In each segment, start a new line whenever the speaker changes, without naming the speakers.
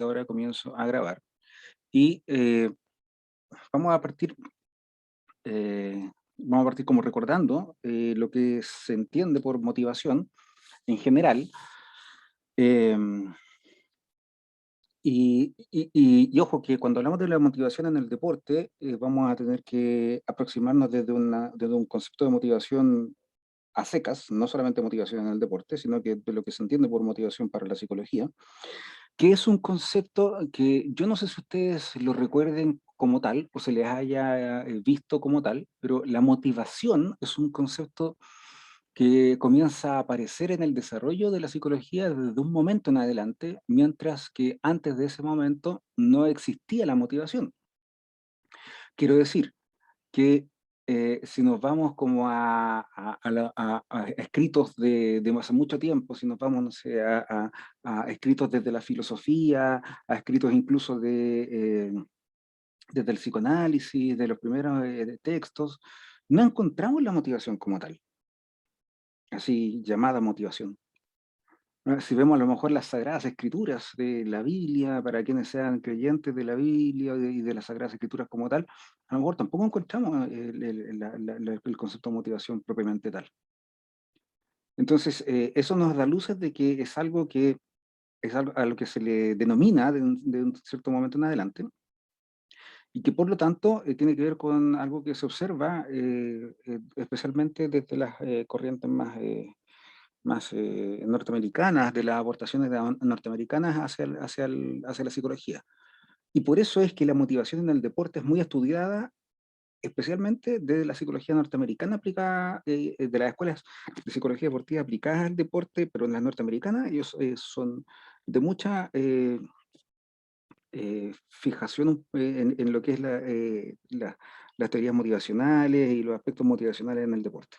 que ahora comienzo a grabar. Y vamos a partir, vamos a partir como recordando lo que se entiende por motivación en general. em, y ojo que cuando hablamos de la motivación en el deporte, vamos a tener que aproximarnos desde un concepto de motivación a secas, no solamente motivación en el deporte, sino que de lo que se entiende por motivación para la psicología, que es un concepto que yo no sé si ustedes lo recuerden como tal o se les haya visto como tal, pero la motivación es un concepto que comienza a aparecer en el desarrollo de la psicología desde un momento en adelante, mientras que antes de ese momento no existía la motivación. Quiero decir que si nos vamos como a escritos de hace mucho tiempo, si nos vamos, no sé, a escritos desde la filosofía, a escritos incluso desde el psicoanálisis, de los primeros textos, no encontramos la motivación como tal, así llamada motivación. Si vemos a lo mejor las Sagradas Escrituras de la Biblia, para quienes sean creyentes de la Biblia y de las Sagradas Escrituras como tal, a lo mejor tampoco encontramos el concepto de motivación propiamente tal. Entonces, eso nos da luces de que es algo que es algo a lo que se le denomina de un cierto momento en adelante, y que por lo tanto tiene que ver con algo que se observa especialmente desde las corrientes más norteamericanas, de las aportaciones norteamericanas hacia la psicología. Y por eso es que la motivación en el deporte es muy estudiada, especialmente desde la psicología norteamericana aplicada, de las escuelas de psicología deportiva aplicadas al deporte, pero en las norteamericanas ellos son de mucha fijación en lo que es las teorías motivacionales y los aspectos motivacionales en el deporte.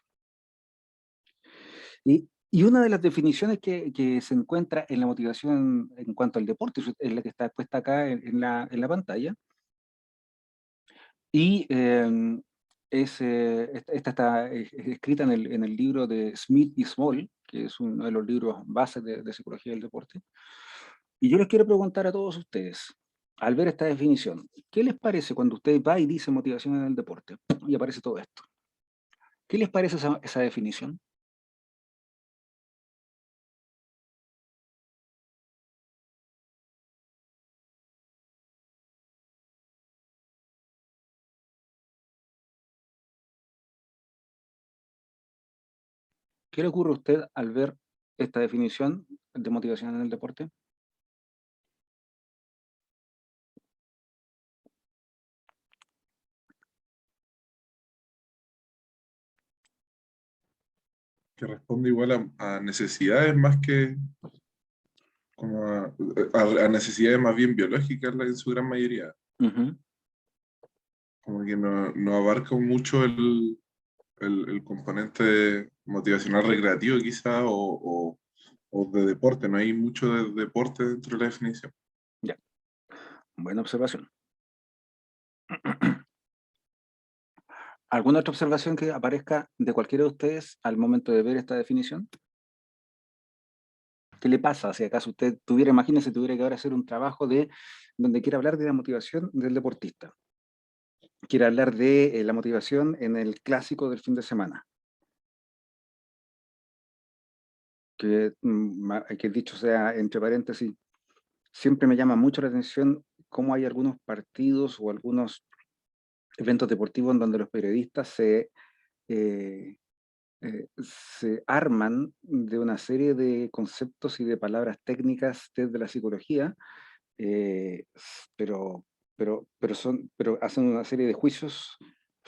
Y una de las definiciones que se encuentra en la motivación en cuanto al deporte es la que está puesta acá en la pantalla. Y esta está escrita en el libro de Smith y Small, que es uno de los libros bases de psicología del deporte. Y yo les quiero preguntar a todos ustedes, al ver esta definición, ¿qué les parece cuando usted va y dice motivación en el deporte? Y aparece todo esto. ¿Qué les parece esa definición? ¿Qué le ocurre a usted al ver esta definición de motivación en el deporte?
Que responde igual a necesidades más que como a necesidades más bien biológicas en su gran mayoría.
Ujú.
Como que no abarca mucho el componente motivacional recreativo quizá o de deporte, no hay mucho de deporte dentro de la definición.
Ya, buena observación. ¿Alguna otra observación que aparezca de cualquiera de ustedes al momento de ver esta definición? ¿Qué le pasa? Si acaso usted tuviera, imagínese, tuviera que ahora hacer un trabajo donde quiera hablar de la motivación del deportista. Quiere hablar de la motivación en el clásico del fin de semana. Que dicho sea entre paréntesis, siempre me llama mucho la atención cómo hay algunos partidos o algunos eventos deportivos en donde los periodistas eh, se arman de una serie de conceptos y de palabras técnicas desde la psicología, eh, pero, pero hacen una serie de juicios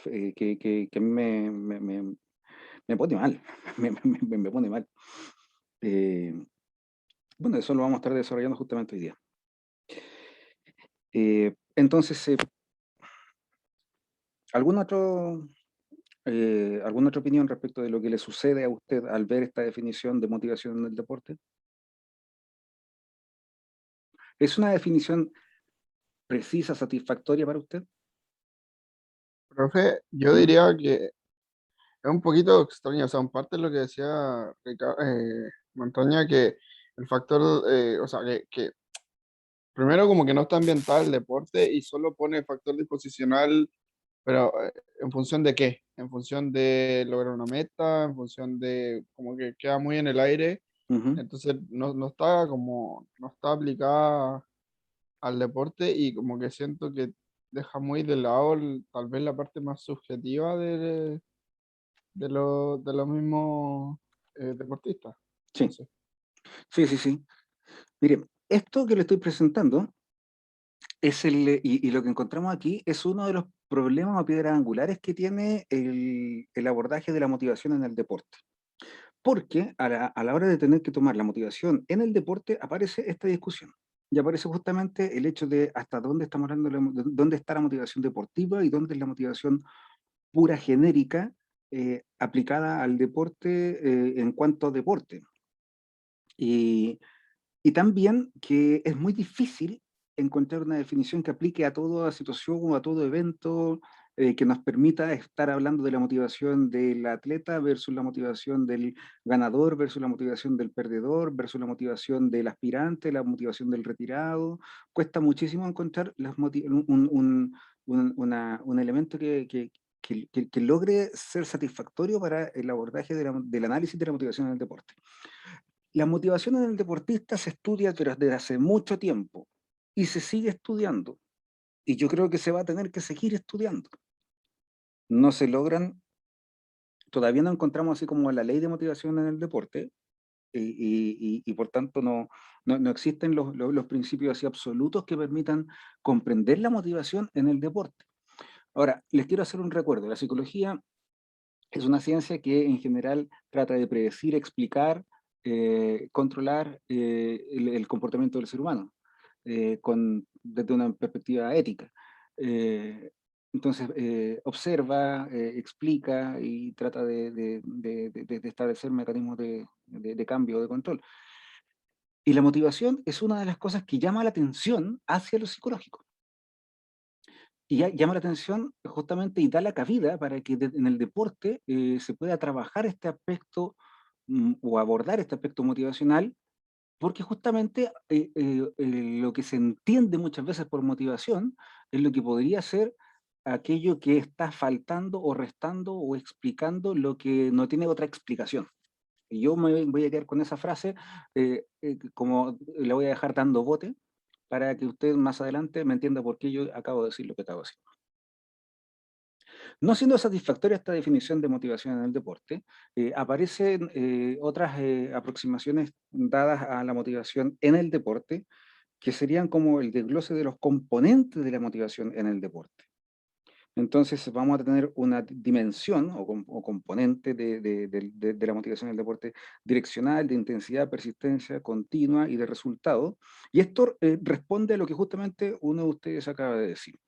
que a mí me pone mal, me pone mal. Eh, bueno, eso lo vamos a estar desarrollando justamente hoy día. Entonces, ¿algún otro, ¿alguna otra opinión respecto de lo que le sucede a usted al ver esta definición de motivación en el deporte? ¿Es una definición precisa, satisfactoria para usted?
Profe, yo
¿Mm?
diría que es un poquito extraño, o sea, en parte lo que decía Montaña, que el factor, o sea, que Primero, como que no está ambientada el deporte y solo pone factor disposicional, pero ¿en función de qué? En función de lograr una meta, en función de como que queda muy en el aire,
Ujú.
entonces no está no está aplicada al deporte y como que siento que deja muy de lado tal vez la parte más subjetiva de los mismos deportistas. No
Sí,
sé.
sí, sí, sí. Mire, esto que le estoy presentando es y lo que encontramos aquí es uno de los problemas o piedras angulares que tiene el abordaje de la motivación en el deporte. Porque a la hora de tener que tomar la motivación en el deporte aparece esta discusión. Y aparece justamente el hecho de hasta dónde estamos hablando, de dónde está la motivación deportiva y dónde es la motivación pura genérica aplicada al deporte en cuanto a deporte. Y, y también que es muy difícil encontrar una definición que aplique a toda situación o a todo evento que nos permita estar hablando de la motivación del atleta versus la motivación del ganador, versus la motivación del perdedor, versus la motivación del aspirante, la motivación del retirado. Cuesta muchísimo encontrar un elemento que logre ser satisfactorio para el abordaje del análisis de la motivación en el deporte. La motivación en el deportista se estudia desde hace mucho tiempo y se sigue estudiando. Y yo creo que se va a tener que seguir estudiando. No se logran, todavía no encontramos así como la ley de motivación en el deporte y por tanto no existen los principios así absolutos que permitan comprender la motivación en el deporte. Ahora, les quiero hacer un recuerdo. La psicología es una ciencia que en general trata de predecir, explicar, controlar el comportamiento del ser humano desde una perspectiva ética. Eh, entonces, observa, explica y trata de establecer mecanismos de cambio, de control. Y la motivación es una de las cosas que llama la atención hacia lo psicológico. Y llama la atención justamente y da la cabida para que en el deporte se pueda trabajar este aspecto o abordar este aspecto motivacional, porque justamente lo que se entiende muchas veces por motivación es lo que podría ser aquello que está faltando o restando o explicando lo que no tiene otra explicación. Y yo me voy a quedar con esa frase, como la voy a dejar dando bote, para que usted más adelante me entienda por qué yo acabo de decir lo que acabo de decir. No siendo satisfactoria esta definición de motivación en el deporte, aparecen otras aproximaciones dadas a la motivación en el deporte, que serían como el desglose de los componentes de la motivación en el deporte. Entonces vamos a tener una dimensión o componente de la motivación en el deporte direccional, de intensidad, persistencia, continua y de resultado. Y esto responde a lo que justamente uno de ustedes acaba de decir.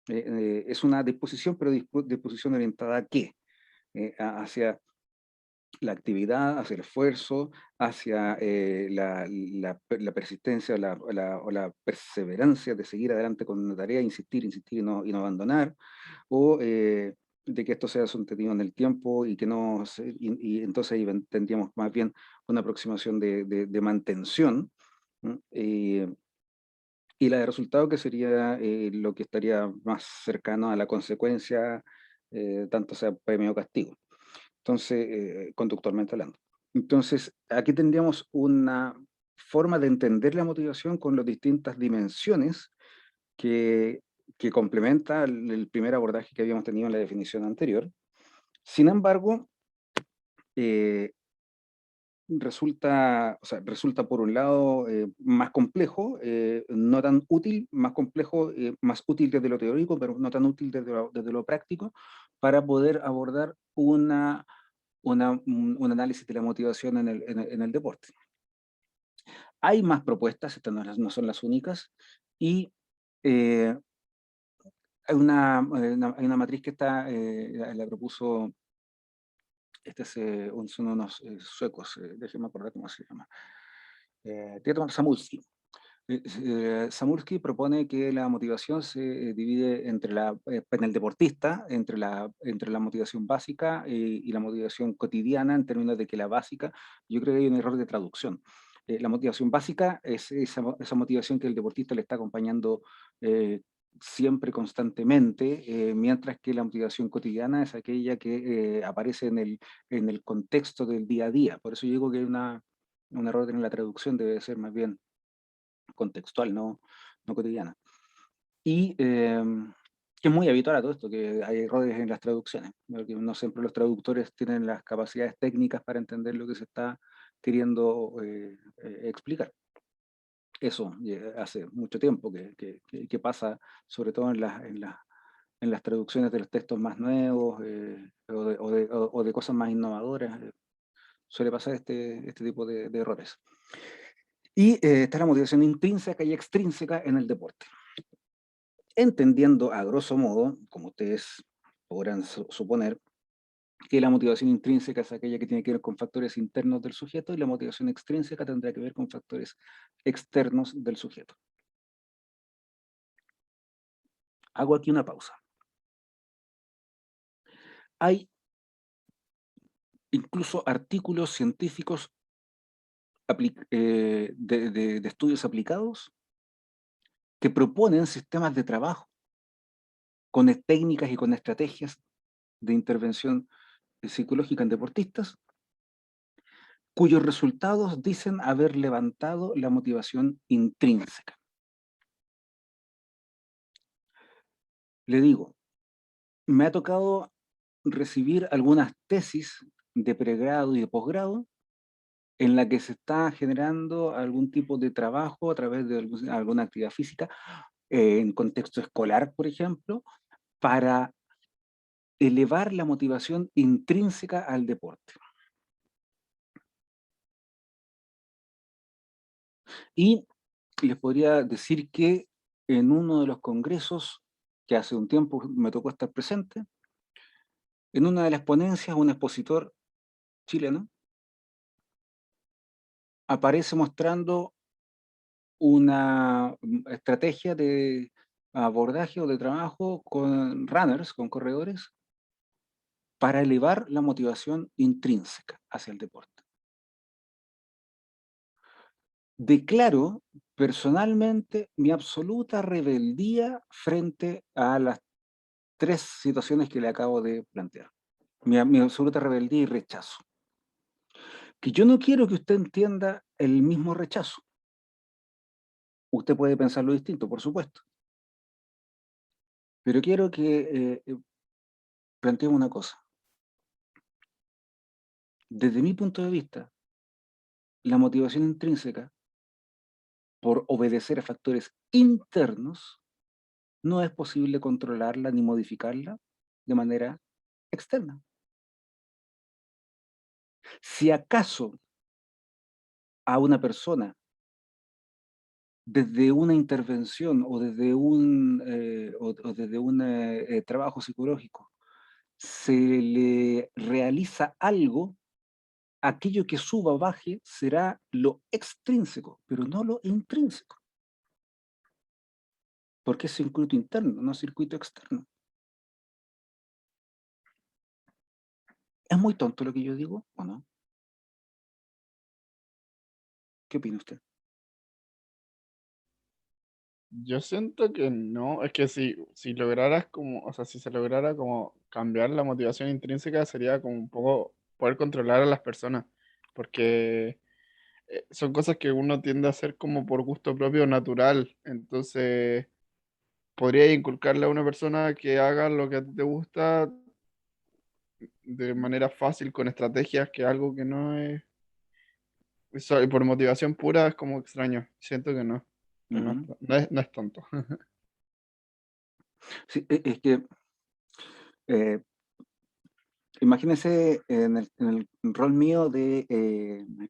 Es una disposición, pero disposición orientada a qué? Hacia la actividad, hacia el esfuerzo, hacia la persistencia o la perseverancia de seguir adelante con una tarea, insistir, insistir y no abandonar, o de que esto sea sostenido en el tiempo y que no y entonces ahí tendríamos más bien una aproximación de mantención. ¿M? Y la de resultado que sería lo que estaría más cercano a la consecuencia, tanto sea premio o castigo. Entonces, conductualmente hablando. Entonces, aquí tendríamos una forma de entender la motivación con las distintas dimensiones que, que complementa el primer abordaje que habíamos tenido en la definición anterior. Sin embargo, eh, resulta, o sea, resulta por un lado más complejo, no tan útil, más complejo, más útil desde lo teórico, pero no tan útil desde lo práctico, para poder abordar un análisis de la motivación en el deporte. Hay más propuestas, estas no son las únicas, y eh, hay una matriz que la propuso, son unos suecos, déjenme acordar cómo se llama, Tieto Samulski. Samulski propone que la motivación se divide en el deportista, entre la motivación básica y la motivación cotidiana, en términos de que la básica, yo creo que hay un error de traducción. La motivación básica es esa motivación que el deportista le está acompañando siempre, constantemente, mientras que la motivación cotidiana es aquella que aparece en el contexto del día a día. Por eso yo digo que hay un error en la traducción, debe ser más bien contextual, no cotidiana. Y que es muy habitual a todo esto, que hay errores en las traducciones, porque no siempre los traductores tienen las capacidades técnicas para entender lo que se está queriendo explicar. Eso hace mucho tiempo que pasa, sobre todo en las traducciones de los textos más nuevos o de cosas más innovadoras. Suele pasar este tipo de errores. Y está la motivación intrínseca y extrínseca en el deporte. Entendiendo a grosso modo, como ustedes podrán suponer, que la motivación intrínseca es aquella que tiene que ver con factores internos del sujeto y la motivación extrínseca tendrá que ver con factores externos del sujeto. Hago aquí una pausa. Hay incluso artículos científicos de estudios aplicados que proponen sistemas de trabajo con técnicas y con estrategias de intervención psicológica en deportistas, cuyos resultados dicen haber levantado la motivación intrínseca. Le digo, me ha tocado recibir algunas tesis de pregrado y de posgrado en la que se está generando algún tipo de trabajo a través de alguna actividad física, en contexto escolar, por ejemplo, para elevar la motivación intrínseca al deporte. Y les podría decir que en uno de los congresos, que hace un tiempo me tocó estar presente, en una de las ponencias, un expositor chileno aparece mostrando una estrategia de abordaje o de trabajo con runners, con corredores, para elevar la motivación intrínseca hacia el deporte. Declaro personalmente mi absoluta rebeldía frente a las tres situaciones que le acabo de plantear. Mi absoluta rebeldía y rechazo. Que yo no quiero que usted entienda el mismo rechazo. Usted puede pensarlo distinto, por supuesto. Pero quiero que planteemos una cosa. Desde mi punto de vista, la motivación intrínseca por obedecer a factores internos no es posible controlarla ni modificarla de manera externa. Si acaso a una persona, desde una intervención o desde un trabajo psicológico, se le realiza algo, aquello que suba o baje será lo extrínseco, pero no lo intrínseco. Porque es circuito interno, no circuito externo. ¿Es muy tonto lo que yo digo o no? ¿Qué opina usted?
Yo siento que no, es que si lograras como, o sea, si se lograra como cambiar la motivación intrínseca sería como un poco poder controlar a las personas, porque son cosas que uno tiende a hacer como por gusto propio natural, entonces podría inculcarle a una persona que haga lo que a ti te gusta de manera fácil con estrategias, que algo que no es, y por motivación pura es como extraño, siento que no es,
Ujú.
no es tonto.
Sí, es que eh, imagínense en el rol mío de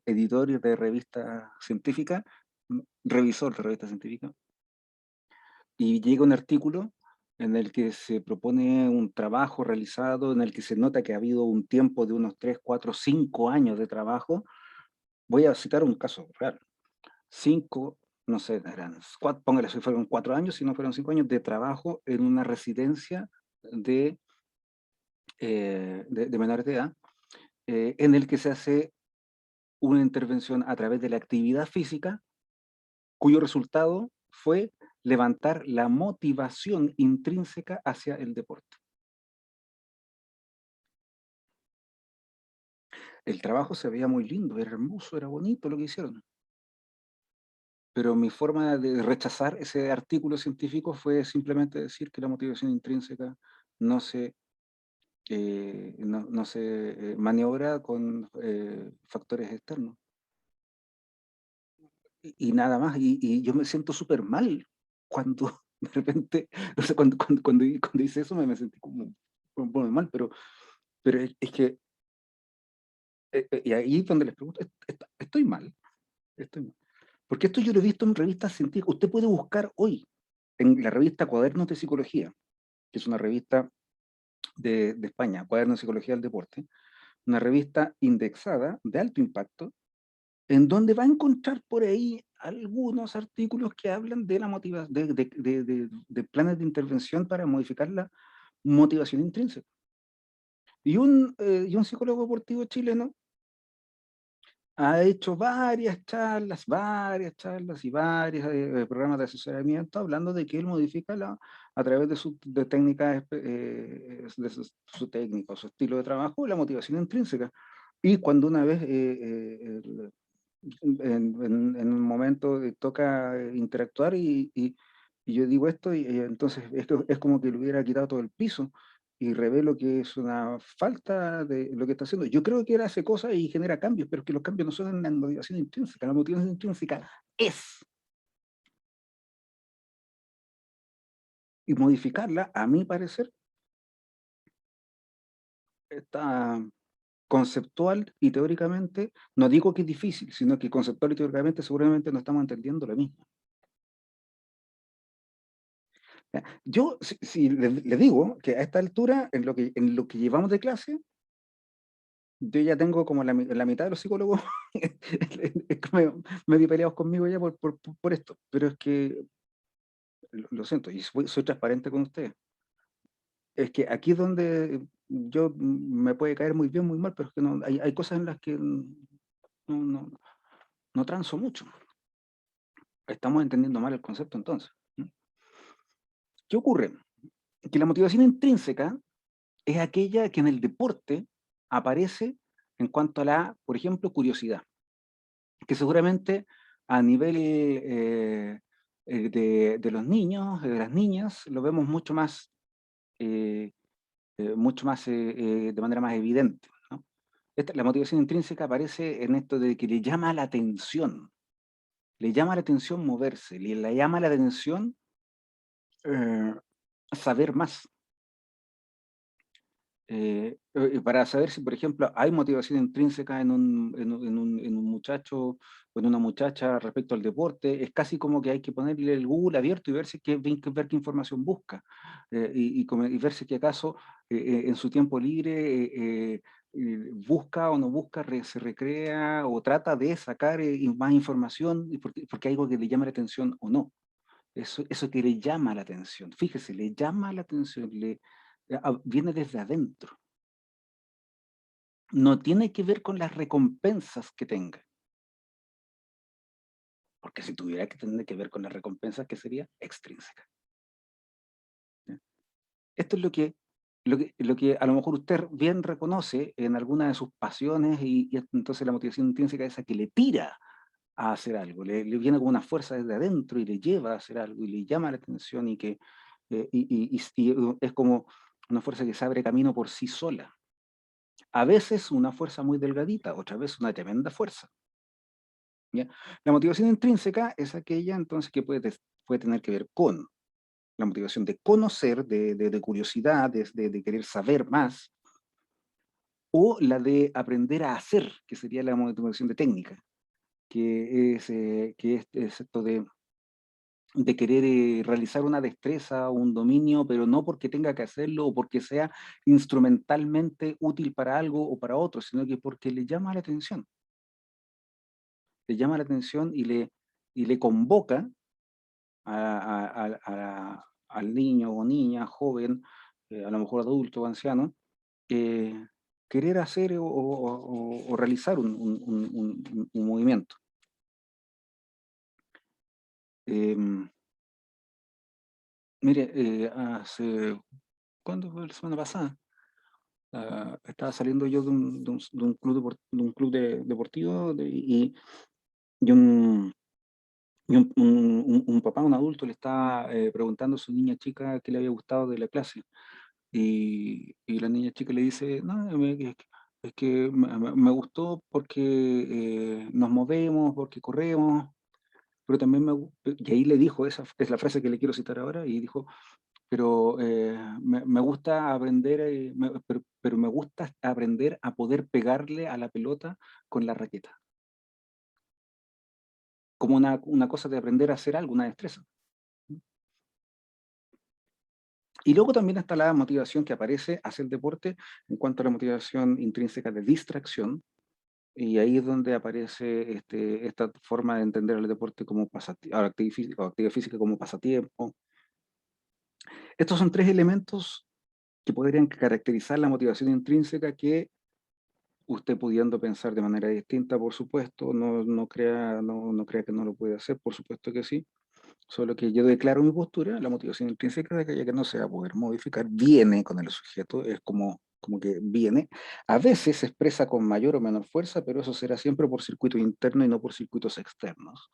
editor de revista científica, revisor de revista científica, y llega un artículo en el que se propone un trabajo realizado, en el que se nota que ha habido un tiempo de unos 3, 4, 5 años de trabajo. Voy a citar un caso real. 5, no sé, eran, póngale si fueron 4 años, si no fueron 5 años de trabajo en una residencia de, de menores de edad, en el que se hace una intervención a través de la actividad física, cuyo resultado fue levantar la motivación intrínseca hacia el deporte. El trabajo se veía muy lindo, era hermoso, era bonito lo que hicieron. Pero mi forma de rechazar ese artículo científico fue simplemente decir que la motivación intrínseca no se, no se maniobra con factores externos. Y nada más. Y yo me siento súper mal cuando de repente, o sea, cuando hice eso me sentí como mal, pero es que, y ahí es donde les pregunto, ¿estoy mal? Estoy mal. Porque esto yo lo he visto en revistas científicas. Usted puede buscar hoy en la revista Cuadernos de Psicología, que es una revista de España, Cuadernos de Psicología del Deporte, una revista indexada de alto impacto, en donde va a encontrar por ahí algunos artículos que hablan de la motivación, de planes de intervención para modificar la motivación intrínseca. Y un psicólogo deportivo chileno ha hecho varias charlas y varios programas de asesoramiento hablando de que él modifica a través de técnicas, su técnica, su estilo de trabajo, la motivación intrínseca. Y cuando una vez, en un momento, toca interactuar y yo digo esto, y entonces esto es como que le hubiera quitado todo el piso y revelo que es una falta de lo que está haciendo. Yo creo que él hace cosas y genera cambios, pero que los cambios no son en la motivación intrínseca. La motivación intrínseca es. Y modificarla, a mi parecer, está conceptual y teóricamente, no digo que es difícil, sino que conceptual y teóricamente seguramente no estamos entendiendo lo mismo. Ya, yo si le digo que a esta altura, en lo que llevamos de clase, yo ya tengo como la mitad de los psicólogos es que medio peleados conmigo ya por esto, pero es que, lo siento, y soy transparente con ustedes, es que aquí es donde yo me puede caer muy bien, muy mal, pero es que no, hay cosas en las que no transo mucho. Estamos entendiendo mal el concepto entonces. ¿Qué ocurre? Que la motivación intrínseca es aquella que en el deporte aparece en cuanto a la, por ejemplo, curiosidad, que seguramente a nivel de los niños, de las niñas, lo vemos eh, mucho más de manera más evidente, ¿no? La motivación intrínseca aparece en esto de que le llama la atención moverse, le llama la atención eh, saber más. Para saber si, por ejemplo, hay motivación intrínseca en un muchacho o en una muchacha respecto al deporte, es casi como que hay que ponerle el Google abierto y ver, ver qué información busca, y ver si acaso en su tiempo libre busca o no busca, se recrea o trata de sacar más información, porque hay algo que le llama la atención o no. Eso que le llama la atención, fíjese, le llama la atención, viene desde adentro. No tiene que ver con las recompensas que tenga, porque si tuviera que tener que ver con las recompensas, ¿qué sería? Extrínseca. ¿Ya? Esto es lo que a lo mejor usted bien reconoce en alguna de sus pasiones y entonces la motivación intrínseca es esa que le tira a hacer algo, le viene como una fuerza desde adentro y le lleva a hacer algo y le llama la atención y es como una fuerza que se abre camino por sí sola. A veces una fuerza muy delgadita, otra vez una tremenda fuerza. ¿Ya? La motivación intrínseca es aquella entonces que puede tener que ver con la motivación de conocer, de curiosidad, de querer saber más, o la de aprender a hacer, que sería la motivación de técnica, que es esto de querer realizar una destreza o un dominio, pero no porque tenga que hacerlo o porque sea instrumentalmente útil para algo o para otro, sino que porque le llama la atención. Le llama la atención y le convoca al niño o niña, joven, a lo mejor adulto o anciano, querer hacer o realizar un movimiento. Mire, ¿cuándo fue? La semana pasada. Estaba saliendo yo de un club deportivo y un papá, un adulto, le estaba preguntando a su niña chica qué le había gustado de la clase. Y la niña chica le dice, no, es que me gustó porque nos movemos, porque corremos, pero también y ahí le dijo, esa es la frase que le quiero citar ahora, y dijo, pero me gusta aprender, pero me gusta aprender a poder pegarle a la pelota con la raqueta, como una cosa de aprender a hacer algo, una destreza. Y luego también está la motivación que aparece hacia el deporte en cuanto a la motivación intrínseca de distracción, y ahí es donde aparece esta forma de entender el deporte como pasatiempo, actividad física como pasatiempo. Estos son tres elementos que podrían caracterizar la motivación intrínseca, que usted, pudiendo pensar de manera distinta, por supuesto, no crea que no lo puede hacer, por supuesto que sí. Solo que yo declaro mi postura, la motivación intrínseca de aquella que no se va a poder modificar, viene con el sujeto, es como que viene. A veces se expresa con mayor o menor fuerza, pero eso será siempre por circuitos internos y no por circuitos externos.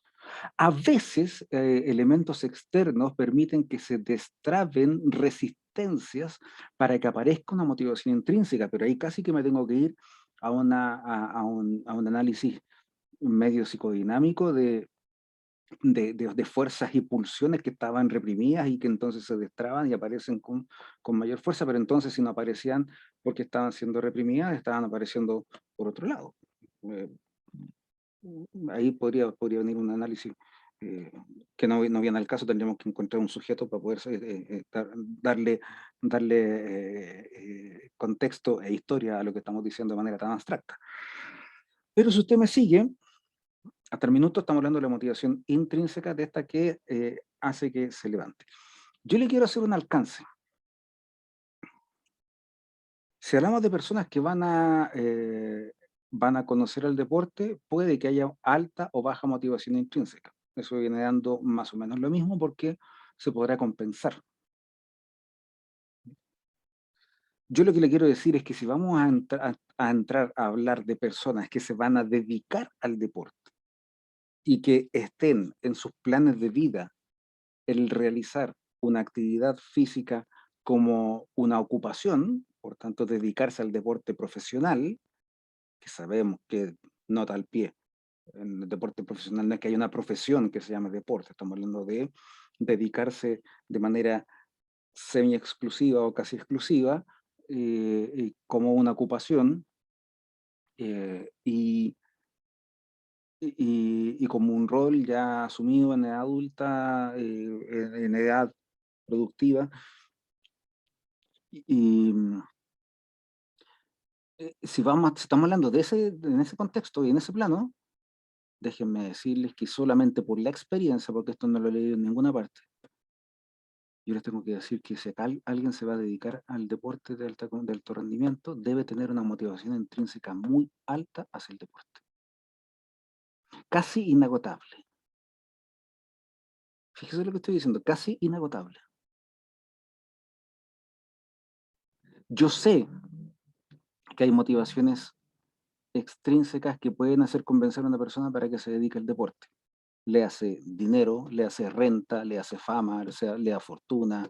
A veces elementos externos permiten que se destraben resistencias para que aparezca una motivación intrínseca, pero ahí casi que me tengo que ir a un análisis medio psicodinámico de fuerzas y pulsiones que estaban reprimidas y que entonces se destraban y aparecen con mayor fuerza, pero entonces si no aparecían porque estaban siendo reprimidas, estaban apareciendo por otro lado. Eh, Ahí podría venir un análisis que no viene al caso. Tendríamos que encontrar un sujeto para poder darle contexto e historia a lo que estamos diciendo de manera tan abstracta. Pero si usted me sigue, hasta el minuto estamos hablando de la motivación intrínseca, de esta que hace que se levante. Yo le quiero hacer un alcance. Si hablamos de personas que van a conocer el deporte, puede que haya alta o baja motivación intrínseca. Eso viene dando más o menos lo mismo porque se podrá compensar. Yo lo que le quiero decir es que si vamos a entrar a hablar de personas que se van a dedicar al deporte y que estén en sus planes de vida el realizar una actividad física como una ocupación, por tanto dedicarse al deporte profesional, que sabemos que nota al pie, en el deporte profesional no es que haya una profesión que se llame deporte, estamos hablando de dedicarse de manera semi-exclusiva o casi exclusiva como una ocupación y como un rol ya asumido en edad adulta, en edad productiva. Y si estamos hablando en ese contexto y en ese plano, déjenme decirles que solamente por la experiencia, porque esto no lo he leído en ninguna parte, yo les tengo que decir que si alguien se va a dedicar al deporte de alto rendimiento, debe tener una motivación intrínseca muy alta hacia el deporte. Casi inagotable. Fíjese lo que estoy diciendo, casi inagotable. Yo sé que hay motivaciones extrínsecas que pueden hacer convencer a una persona para que se dedique al deporte. Le hace dinero, le hace renta, le hace fama, le da fortuna,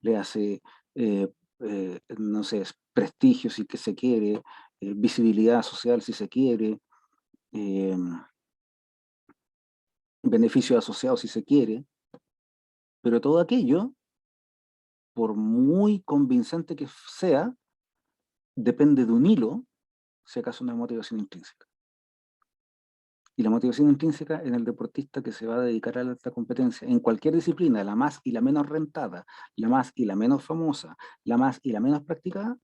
le hace, no sé, prestigio si que se quiere, visibilidad social si se quiere, eh, beneficios asociados si se quiere, pero todo aquello, por muy convincente que sea, depende de un hilo, si acaso una motivación intrínseca. Y la motivación intrínseca en el deportista que se va a dedicar a la alta competencia, en cualquier disciplina, la más y la menos rentada, la más y la menos famosa, la más y la menos practicada,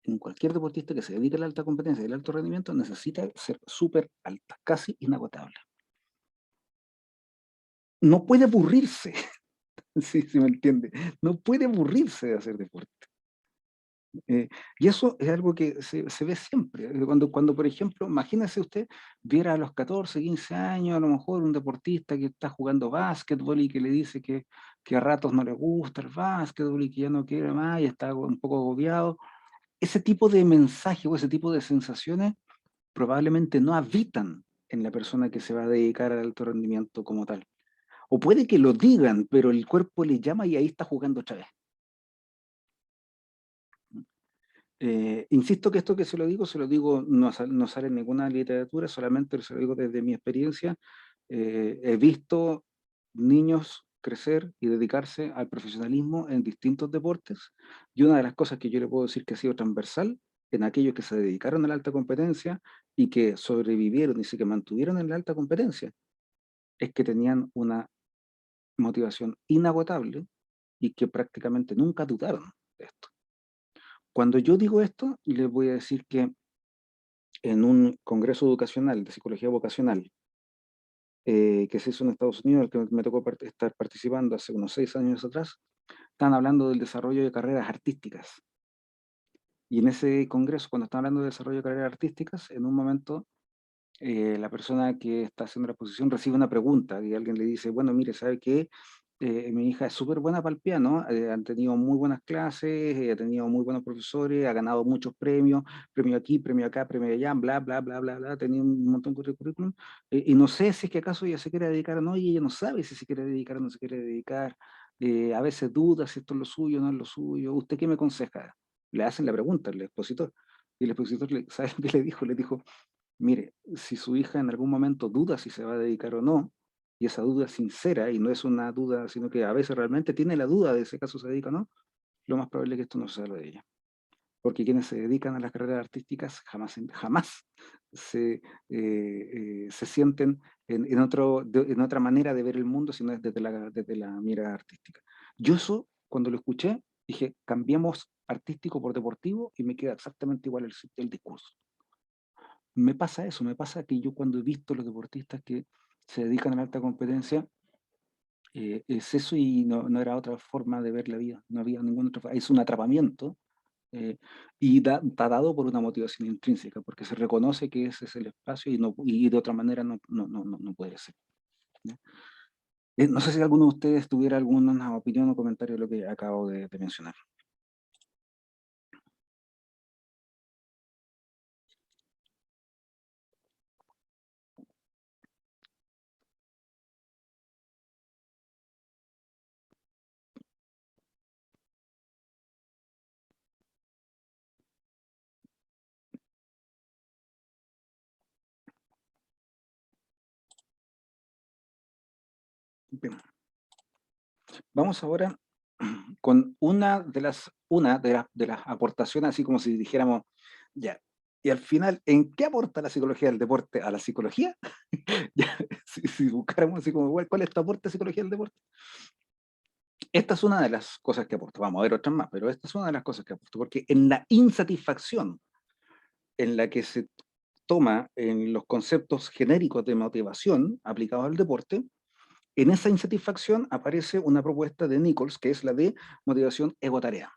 en cualquier deportista que se dedique a la alta competencia y al alto rendimiento, necesita ser súper alta, casi inagotable. No puede aburrirse, si me entiende, no puede aburrirse de hacer deporte. Y eso es algo que se ve siempre. Cuando, por ejemplo, imagínese usted, viera a los 14, 15 años, a lo mejor un deportista que está jugando básquetbol y que le dice que a ratos no le gusta el básquetbol y que ya no quiere más y está un poco agobiado. Ese tipo de mensaje o ese tipo de sensaciones probablemente no habitan en la persona que se va a dedicar al alto rendimiento como tal. O puede que lo digan, pero el cuerpo le llama y ahí está jugando otra vez. Insisto que esto que se lo digo, no sale en ninguna literatura, solamente se lo digo desde mi experiencia. He visto niños crecer y dedicarse al profesionalismo en distintos deportes, y una de las cosas que yo le puedo decir que ha sido transversal en aquellos que se dedicaron a la alta competencia y que sobrevivieron y se mantuvieron en la alta competencia, es que tenían una motivación inagotable y que prácticamente nunca dudaron de esto. Cuando yo digo esto, les voy a decir que en un congreso educacional de psicología vocacional que se hizo en Estados Unidos, al que me tocó estar participando hace unos 6 años atrás, estaban hablando del desarrollo de carreras artísticas. Y en ese congreso, cuando estaban hablando del desarrollo de carreras artísticas, en un momento la persona que está haciendo la exposición recibe una pregunta y alguien le dice, bueno, mire, ¿sabe qué? Mi hija es súper buena para el piano, han tenido muy buenas clases, ha tenido muy buenos profesores, ha ganado muchos premios, premio aquí, premio acá, premio allá, bla, bla, bla, bla, bla, ha tenido un montón de currículum, y no sé si es que acaso ella se quiere dedicar o no, y ella no sabe si se quiere dedicar o no se quiere dedicar, a veces duda si esto es lo suyo o no es lo suyo, ¿usted qué me aconseja? Le hacen la pregunta al expositor, y el expositor, ¿sabe lo que le dijo? Le dijo, mire, si su hija en algún momento duda si se va a dedicar o no, y esa duda es sincera y no es una duda, sino que a veces realmente tiene la duda de si acaso se dedica o no, lo más probable es que esto no sea lo de ella. Porque quienes se dedican a las carreras artísticas jamás se sienten en otra manera de ver el mundo, sino desde la mirada artística. Yo eso, cuando lo escuché, dije, cambiemos artístico por deportivo y me queda exactamente igual el discurso. Me pasa eso, me pasa que yo cuando he visto los deportistas que se dedican a la alta competencia, es eso y no era otra forma de ver la vida, no había ningún otro, es un atrapamiento y está dado por una motivación intrínseca, porque se reconoce que ese es el espacio y de otra manera no puede ser. ¿Ya? No sé si alguno de ustedes tuviera alguna opinión o comentario de lo que acabo de mencionar. Bien. Vamos ahora con una de las aportaciones, así como si dijéramos, ya, y al final, ¿en qué aporta la psicología del deporte a la psicología? Ya, si buscáramos así como, ¿cuál es tu aporte a psicología del deporte? Esta es una de las cosas que aporta, vamos a ver otras más, pero esta es una de las cosas que aporta, porque en la insatisfacción en la que se toma en los conceptos genéricos de motivación aplicados al deporte, en esa insatisfacción aparece una propuesta de Nichols, que es la de motivación ego-tarea.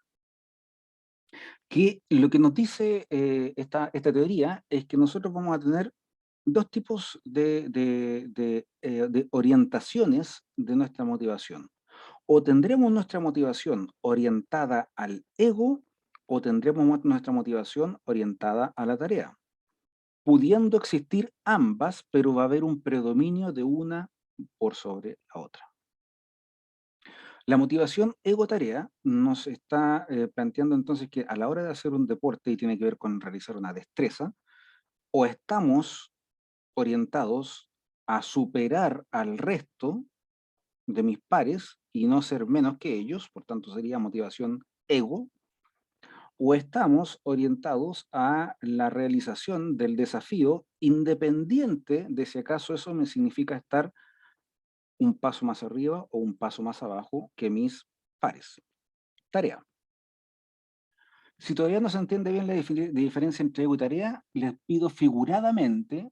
Que lo que nos dice esta teoría es que nosotros vamos a tener dos tipos de orientaciones de nuestra motivación. O tendremos nuestra motivación orientada al ego, o tendremos nuestra motivación orientada a la tarea. Pudiendo existir ambas, pero va a haber un predominio de una por sobre la otra. La motivación ego-tarea nos está planteando entonces que a la hora de hacer un deporte, y tiene que ver con realizar una destreza, o estamos orientados a superar al resto de mis pares y no ser menos que ellos, por tanto sería motivación ego, o estamos orientados a la realización del desafío independiente de si acaso eso me significa estar un paso más arriba o un paso más abajo que mis pares. Tarea. Si todavía no se entiende bien la diferencia entre ego y tarea, les pido figuradamente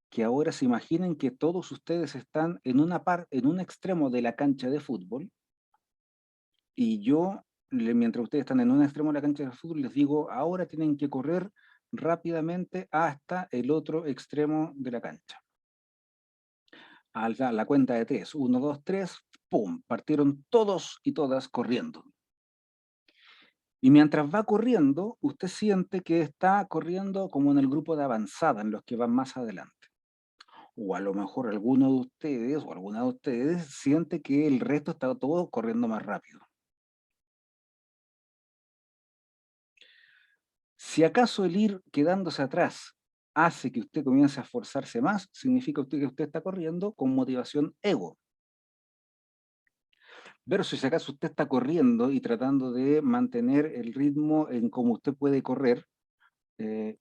que ahora se imaginen que todos ustedes están en un extremo de la cancha de fútbol y yo mientras ustedes están en un extremo de la cancha de fútbol, les digo, ahora tienen que correr rápidamente hasta el otro extremo de la cancha. A la cuenta de 3, 1, 2, 3, ¡pum! Partieron todos y todas corriendo. Y mientras va corriendo, usted siente que está corriendo como en el grupo de avanzada, en los que van más adelante. O a lo mejor alguno de ustedes o alguna de ustedes siente que el resto está todo corriendo más rápido. Si acaso el ir quedándose atrás hace que usted comience a esforzarse más, significa usted que usted está corriendo con motivación ego. Versus si acaso usted está corriendo y tratando de mantener el ritmo en cómo usted puede correr,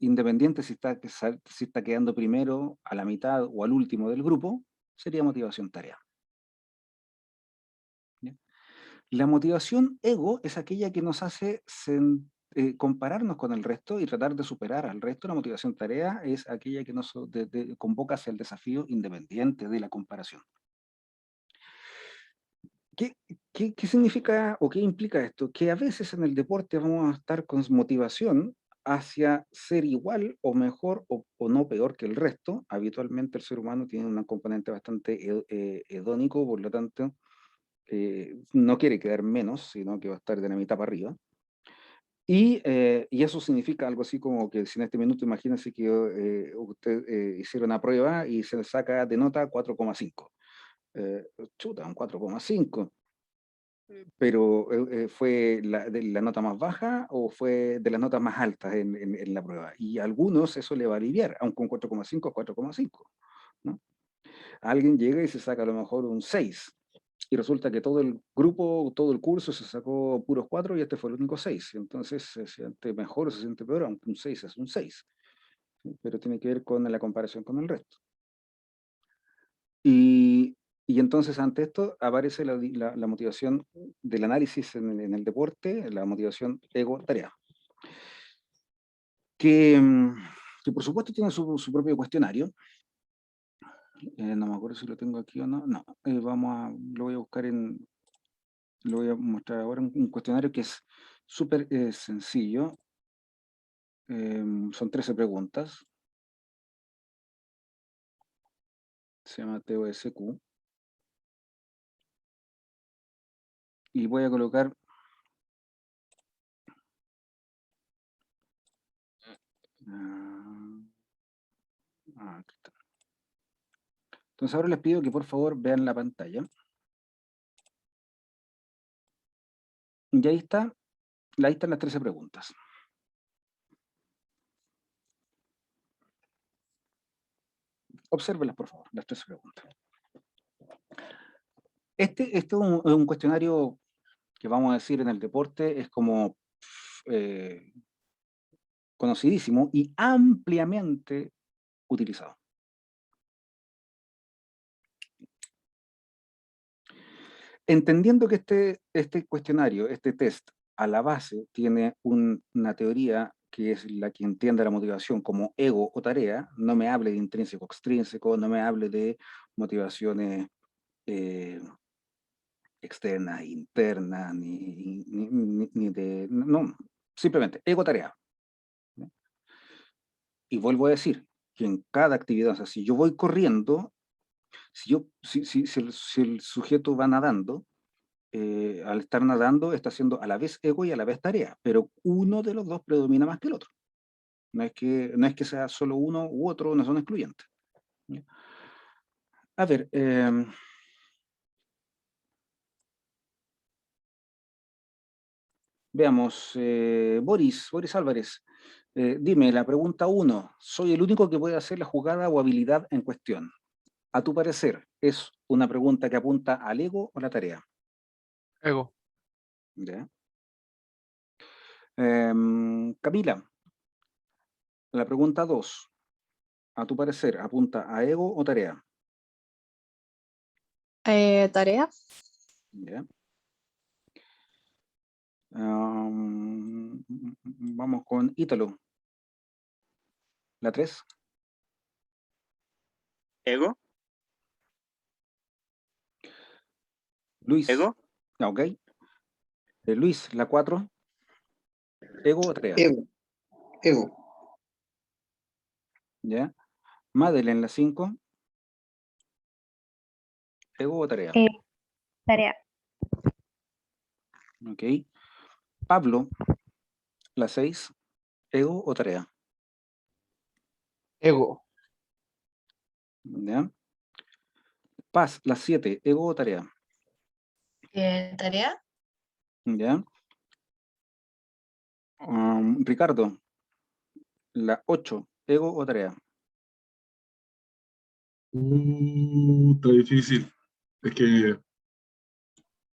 independiente si está quedando primero, a la mitad o al último del grupo, sería motivación tarea. ¿Bien? La motivación ego es aquella que nos hace compararnos con el resto y tratar de superar al resto. La motivación tarea es aquella que nos convoca hacia el desafío independiente de la comparación. ¿Qué significa o qué implica esto? Que a veces en el deporte vamos a estar con motivación hacia ser igual o mejor o no peor que el resto. Habitualmente el ser humano tiene un componente bastante hedónico, por lo tanto no quiere quedar menos, sino que va a estar de la mitad para arriba. Y eso significa algo así como que si en este minuto imagínense que usted hiciera una prueba y se saca de nota 4,5. Chuta, un 4,5. Pero ¿fue de la nota más baja o fue de las notas más altas en la prueba? Y a algunos eso le va a aliviar, aunque un 4,5 es 4,5, ¿no? Alguien llega y se saca a lo mejor un 6, y resulta que todo el grupo, todo el curso se sacó puros 4 y este fue el único 6. Entonces se siente mejor o se siente peor, aunque un 6 es un 6. ¿Sí? Pero tiene que ver con la comparación con el resto. Y entonces ante esto aparece la motivación del análisis en el deporte, la motivación ego-tarea. Que por supuesto tiene su propio cuestionario. No me acuerdo si lo tengo aquí o no. No, lo voy a buscar lo voy a mostrar ahora, un cuestionario que es súper sencillo. Son 13 preguntas. Se llama TOSQ. Y voy a colocar... aquí está. Entonces ahora les pido que por favor vean la pantalla. Y ahí están las 13 preguntas. Obsérvenlas, por favor, las 13 preguntas. Este es un cuestionario que vamos a decir en el deporte es como conocidísimo y ampliamente utilizado. Entendiendo que este cuestionario, este test, a la base tiene una teoría que es la que entiende la motivación como ego o tarea, no me hable de intrínseco o extrínseco, no me hable de motivaciones externas, internas, ni de... No, simplemente ego-tarea. Y vuelvo a decir que en cada actividad, o sea, si yo voy corriendo, si el sujeto va nadando, al estar nadando está haciendo a la vez ego y a la vez tarea, pero uno de los dos predomina más que el otro. No es que sea solo uno u otro, no son excluyentes. A ver, veamos, Boris Álvarez, dime, la pregunta 1, ¿soy el único que puede hacer la jugada o habilidad en cuestión? A tu parecer, ¿es una pregunta que apunta al ego o la tarea?
Ego.
¿Ya? Camila, la pregunta 2, a tu parecer, ¿apunta a ego o tarea?
Tarea.
¿Ya? Vamos con Ítalo. La 3.
Ego.
Luis.
Ego.
Ok. Luis, la 4. ¿Ego o tarea?
Ego. Ego.
¿Ya? Madeleine, la 5. ¿Ego o tarea?
Tarea.
Ok. Pablo, la 6. ¿Ego o tarea?
Ego.
¿Ya? Paz, la 7. ¿Ego o tarea?
¿Tarea?
¿Ya? Ricardo, la 8. ¿Ego o tarea?
Está difícil. Es que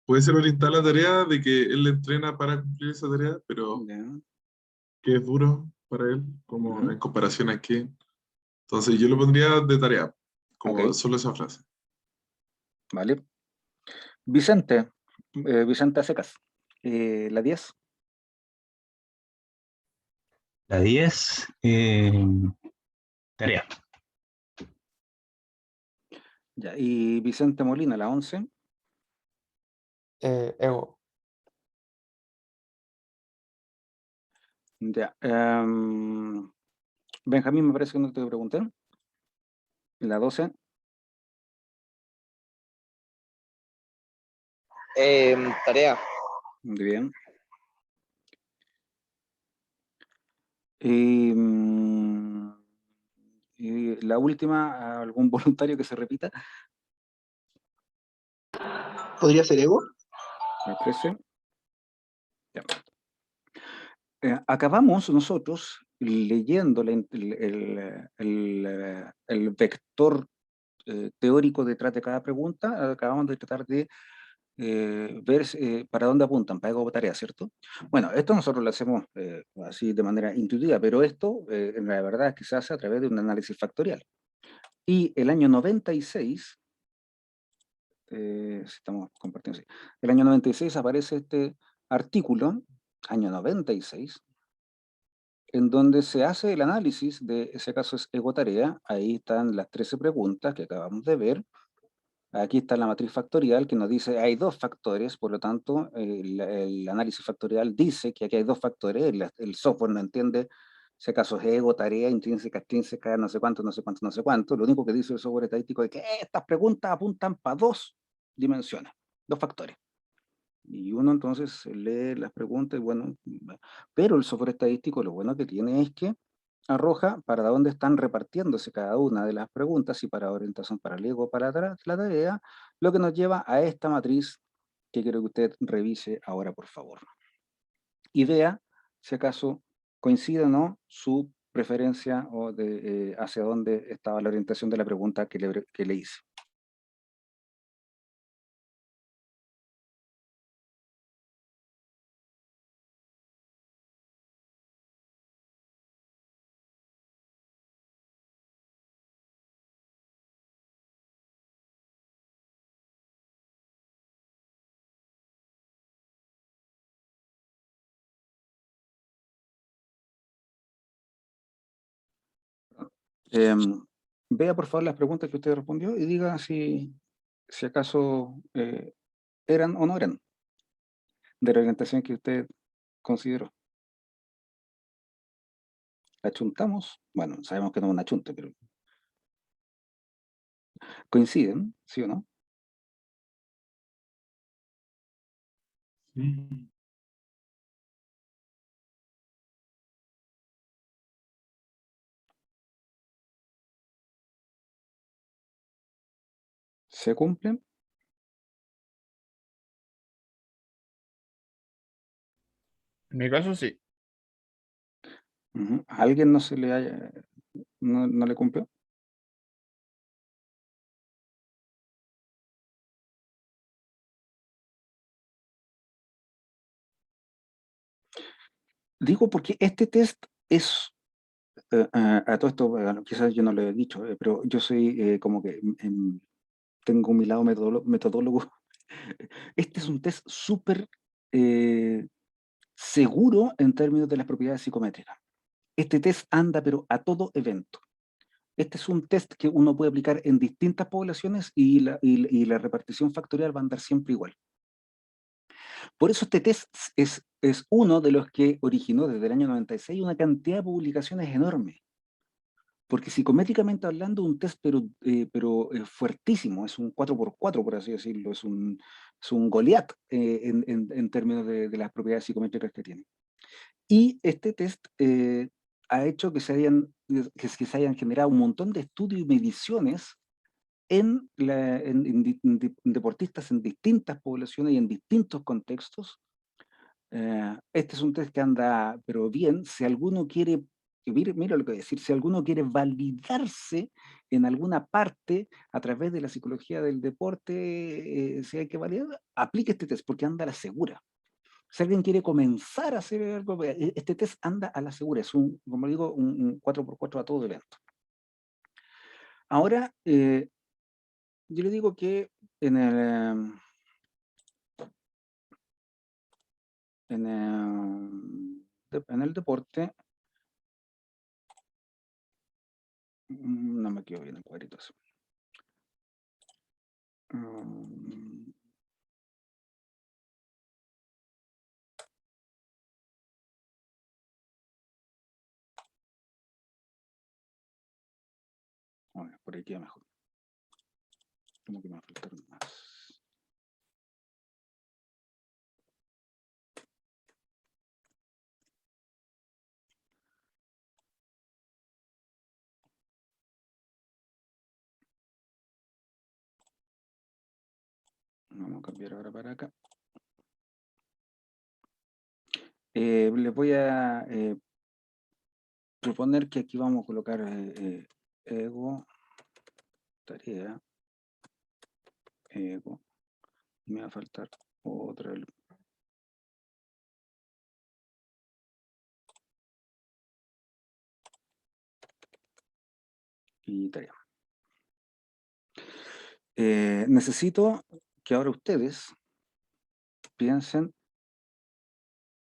puede ser orientada la tarea de que él le entrena para cumplir esa tarea, pero
¿Ya?
que es duro para él, como
Ujú.
en comparación a qué. Entonces yo lo pondría de tarea, como
Ok.
solo esa frase.
Vale. Vicente, Vicente a secas. La 10.
La 10, tarea.
Ya. Y Vicente Molina, la 11.
Ego.
Ya. Benjamín, me parece que no te pregunté. La 12.
Tarea.
Muy bien. Y la última, algún voluntario que se repita.
¿Podría ser ego?
La 13. Ya. Acabamos nosotros leyendo el vector teórico detrás de cada pregunta. Acabamos de tratar de ver para dónde apuntan, para ego o tarea, ¿cierto? Bueno, esto nosotros lo hacemos así de manera intuitiva, pero esto en la verdad es que se hace a través de un análisis factorial. Y el año 96, si estamos compartiendo, sí, el año 96 aparece este artículo, año 96, en donde se hace el análisis de ese caso es ego tarea. Ahí están las 13 preguntas que acabamos de ver. Aquí está la matriz factorial que nos dice hay dos factores, por lo tanto el análisis factorial dice que aquí hay dos factores, el software no entiende si acaso es ego, tarea, intrínseca, extrínseca, no sé cuánto, no sé cuánto, no sé cuánto. Lo único que dice el software estadístico es que estas preguntas apuntan para dos dimensiones, dos factores. Y uno entonces lee las preguntas y bueno, pero el software estadístico lo bueno que tiene es que arroja para dónde están repartiéndose cada una de las preguntas y para orientación para el ego, para la tarea, lo que nos lleva a esta matriz que quiero que usted revise ahora, por favor. Y vea si acaso coincide o no su preferencia o de hacia dónde estaba la orientación de la pregunta que le hice. Vea por favor las preguntas que usted respondió y diga si acaso eran o no eran de la orientación que usted consideró. ¿La chuntamos? Bueno, sabemos que no es una chunta, pero ¿coinciden? ¿Sí o no?
Sí.
¿Se cumplen?
En mi caso sí.
¿A alguien no se le no le cumplió? Digo porque este test es, a todo esto, quizás yo no lo he dicho, pero yo soy como que tengo mi lado metodólogo. Este es un test súper seguro en términos de las propiedades psicométricas. Este test anda pero a todo evento. Este es un test que uno puede aplicar en distintas poblaciones y la repartición factorial va a andar siempre igual. Por eso este test es uno de los que originó desde el año 96 una cantidad de publicaciones enorme. Porque psicométricamente hablando, un test pero fuertísimo, es un 4x4, por así decirlo, es un Goliat en términos de las propiedades psicométricas que tiene. Y este test ha hecho que se hayan generado un montón de estudios y mediciones en deportistas en distintas poblaciones y en distintos contextos. Este es un test que anda, pero bien, si alguno quiere, mira lo que voy a decir, si alguno quiere validarse en alguna parte a través de la psicología del deporte, si hay que validar, aplique este test porque anda a la segura. Si alguien quiere comenzar a hacer algo, este test anda a la segura, es como digo, un 4x4 a todo evento. Ahora, yo le digo que en el, en el deporte, no me quedo bien el cuadrito así. Bueno, por ahí queda mejor. Como que me va a faltar más. Vamos a cambiar ahora para acá. Les voy a proponer que aquí vamos a colocar ego, tarea, ego. Me va a faltar otra. Y tarea. Necesito que ahora ustedes piensen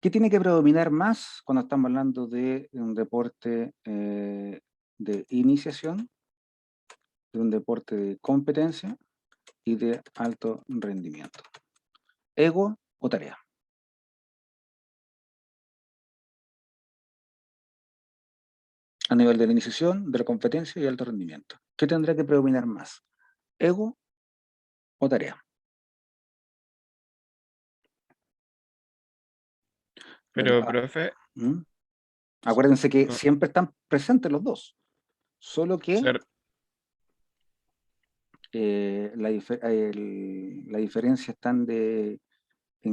qué tiene que predominar más cuando estamos hablando de un deporte de iniciación, de un deporte de competencia y de alto rendimiento. ¿Ego o tarea? A nivel de la iniciación, de la competencia y alto rendimiento. ¿Qué tendrá que predominar más? ¿Ego o tarea?
Pero, profe,
¿Mm? Acuérdense que
no,
siempre están presentes los dos, solo que
ser,
la diferencia está en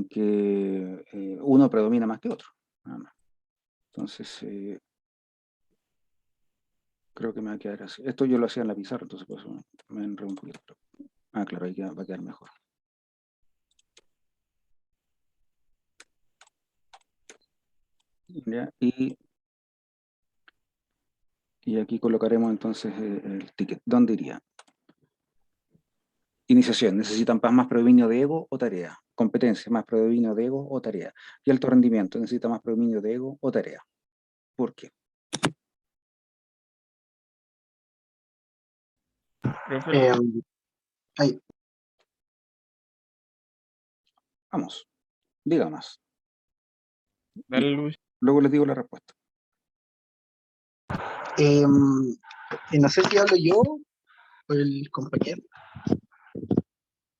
que uno predomina más que otro. Nada más. Entonces, creo que me va a quedar así. Esto yo lo hacía en la pizarra, entonces por eso me enredé un poquito. Ah, claro, ahí va a quedar mejor. ¿Ya? Y aquí colocaremos entonces el ticket. ¿Dónde iría? Iniciación, necesitan más predominio de ego o tarea. Competencia, más predominio de ego o tarea. Y alto rendimiento, necesita más predominio de ego o tarea. ¿Por qué?
profe,
Ahí.
Vamos, diga más.
dale luz.
Luego les digo la respuesta.
No sé si hablo yo o el compañero.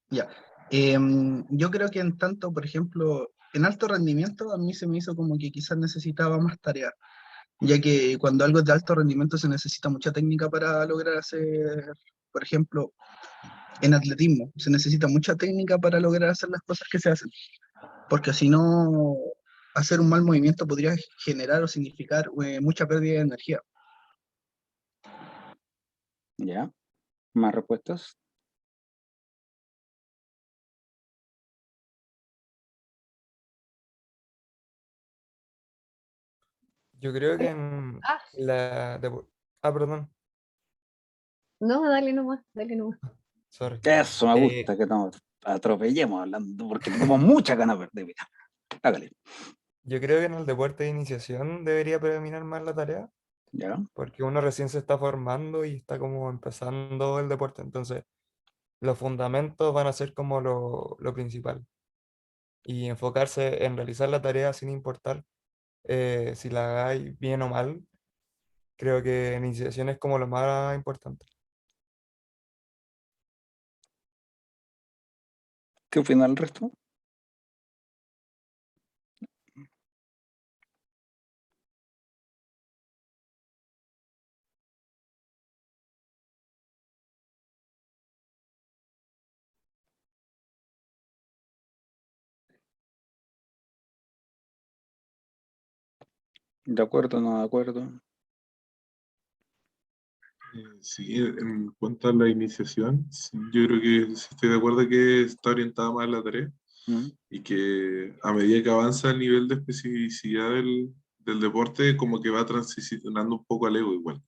Ya. Yo creo que en tanto, por ejemplo, en alto rendimiento, a mí se me hizo como que quizás necesitaba más tareas, ya que cuando algo es de alto rendimiento se necesita mucha técnica para lograr hacer, por ejemplo, en atletismo, se necesita mucha técnica para lograr hacer las cosas que se hacen, porque si no, hacer un mal movimiento podría generar o significar mucha pérdida de energía.
¿Ya? ¿Más respuestas?
Yo creo que en perdón,
No, dale nomás, dale nomás.
sorry.
Eso me gusta, que nos atropellemos hablando, porque tenemos muchas ganas de vida. Hágale.
Yo creo que en el deporte de iniciación debería predominar más la tarea,
¿Ya?
porque uno recién se está formando y está como empezando el deporte, entonces los fundamentos van a ser como lo principal. y enfocarse en realizar la tarea sin importar si la hagáis bien o mal. Creo que iniciación es como lo más importante.
¿Qué opina el resto? ¿De acuerdo o no de acuerdo?
Sí, en cuanto a la iniciación, sí, yo creo que sí estoy de acuerdo que está orientada más a la tarea
¿Mm?
y que a medida que avanza el nivel de especificidad del deporte, como que va transicionando un poco al ego igual,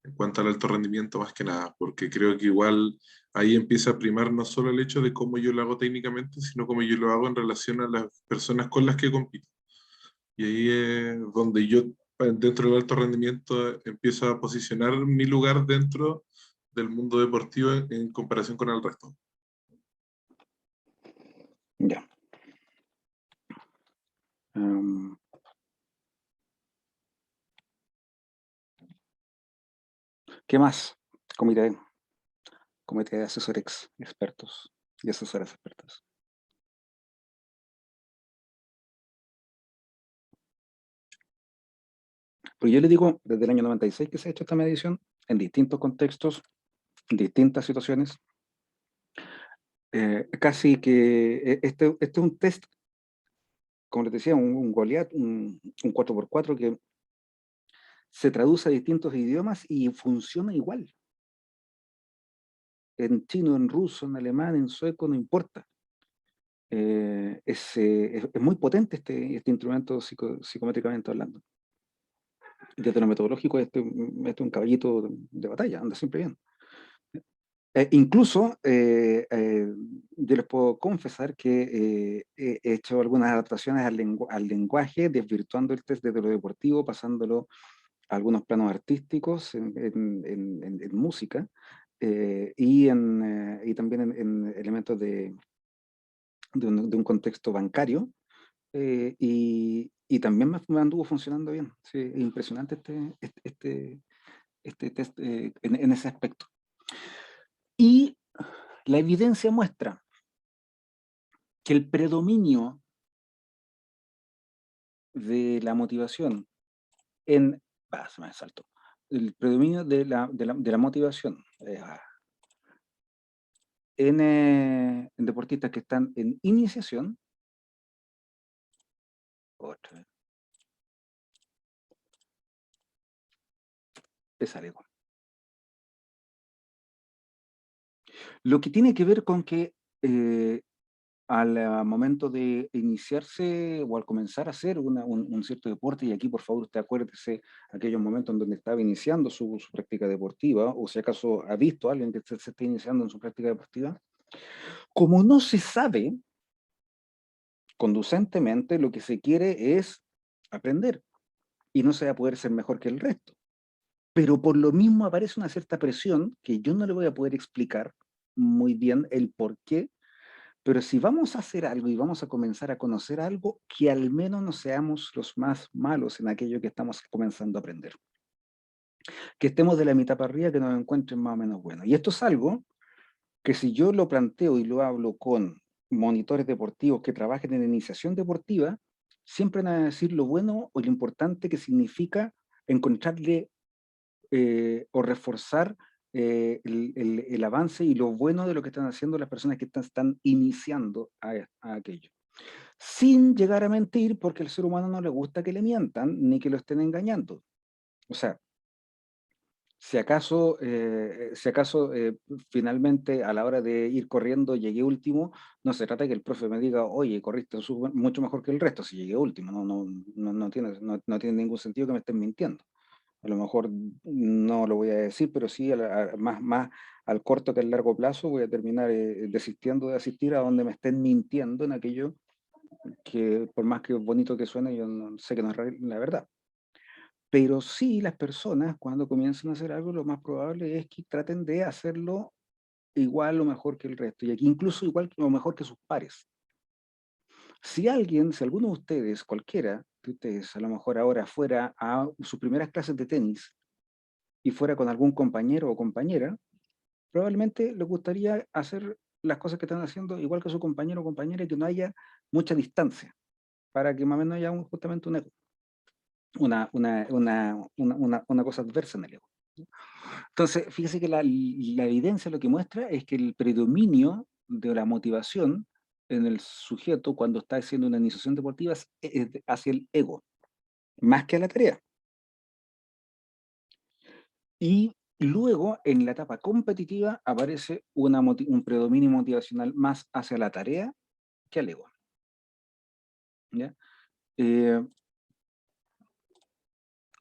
en cuanto al alto rendimiento más que nada, porque creo que igual ahí empieza a primar no solo el hecho de cómo yo lo hago técnicamente, sino cómo yo lo hago en relación a las personas con las que compito. Y ahí es donde yo, dentro del alto rendimiento, empiezo a posicionar mi lugar dentro del mundo deportivo en comparación con el resto.
Ya. ¿Qué más? Comité, comité de asesores expertos y asesoras expertas. Pues yo le digo, desde el año 96 que se ha hecho esta medición, en distintos contextos, en distintas situaciones, casi que este es un test, como les decía, un Goliath, un 4x4 que se traduce a distintos idiomas y funciona igual. En chino, en ruso, en alemán, en sueco, no importa. Es muy potente este instrumento psicométricamente hablando. Desde lo metodológico, este es un caballito de batalla, anda siempre bien. Incluso, yo les puedo confesar que he hecho algunas adaptaciones al lenguaje, desvirtuando el test desde lo deportivo, pasándolo a algunos planos artísticos, en música, y también en elementos de un contexto bancario, y también me anduvo funcionando bien. Sí, es impresionante este test en ese aspecto. Y la evidencia muestra que el predominio de la motivación se me saltó. El predominio de la motivación en deportistas que están en iniciación, otra vez, es algo. Lo que tiene que ver con que al momento de iniciarse o al comenzar a hacer un cierto deporte, y aquí por favor usted acuérdese aquellos momentos en donde estaba iniciando su práctica deportiva, o si acaso ha visto a alguien que se está iniciando en su práctica deportiva, como no se sabe conducentemente, lo que se quiere es aprender, y no se va a poder ser mejor que el resto. Pero por lo mismo aparece una cierta presión que yo no le voy a poder explicar muy bien el por qué. Pero si vamos a hacer algo y vamos a comenzar a conocer algo, que al menos no seamos los más malos en aquello que estamos comenzando a aprender. Que estemos de la mitad para arriba, que nos encuentren más o menos buenos. Y esto es algo que si yo lo planteo y lo hablo con monitores deportivos que trabajen en iniciación deportiva, siempre van a decir lo bueno o lo importante que significa encontrarle o reforzar el avance y lo bueno de lo que están haciendo las personas que están iniciando a aquello. Sin llegar a mentir, porque al ser humano no le gusta que le mientan ni que lo estén engañando. O sea, si acaso, finalmente a la hora de ir corriendo llegué último, no se trata de que el profe me diga, oye, corriste mucho mejor que el resto si llegué último. No tiene ningún sentido que me estén mintiendo. A lo mejor no lo voy a decir, pero sí más al corto que al largo plazo voy a terminar desistiendo de asistir a donde me estén mintiendo en aquello que por más que bonito que suene, yo no sé que no es la verdad. Pero sí, las personas cuando comienzan a hacer algo, lo más probable es que traten de hacerlo igual o mejor que el resto, y aquí incluso igual o mejor que sus pares. Si alguno de ustedes, cualquiera de ustedes, a lo mejor ahora fuera a sus primeras clases de tenis y fuera con algún compañero o compañera, probablemente le gustaría hacer las cosas que están haciendo igual que su compañero o compañera y que no haya mucha distancia, para que más o menos haya justamente un ego, una cosa adversa en el ego. Entonces, fíjese que la evidencia lo que muestra es que el predominio de la motivación en el sujeto cuando está haciendo una iniciación deportiva es hacia el ego, más que a la tarea. Y luego, en la etapa competitiva, aparece un predominio motivacional más hacia la tarea que al ego. ¿Ya?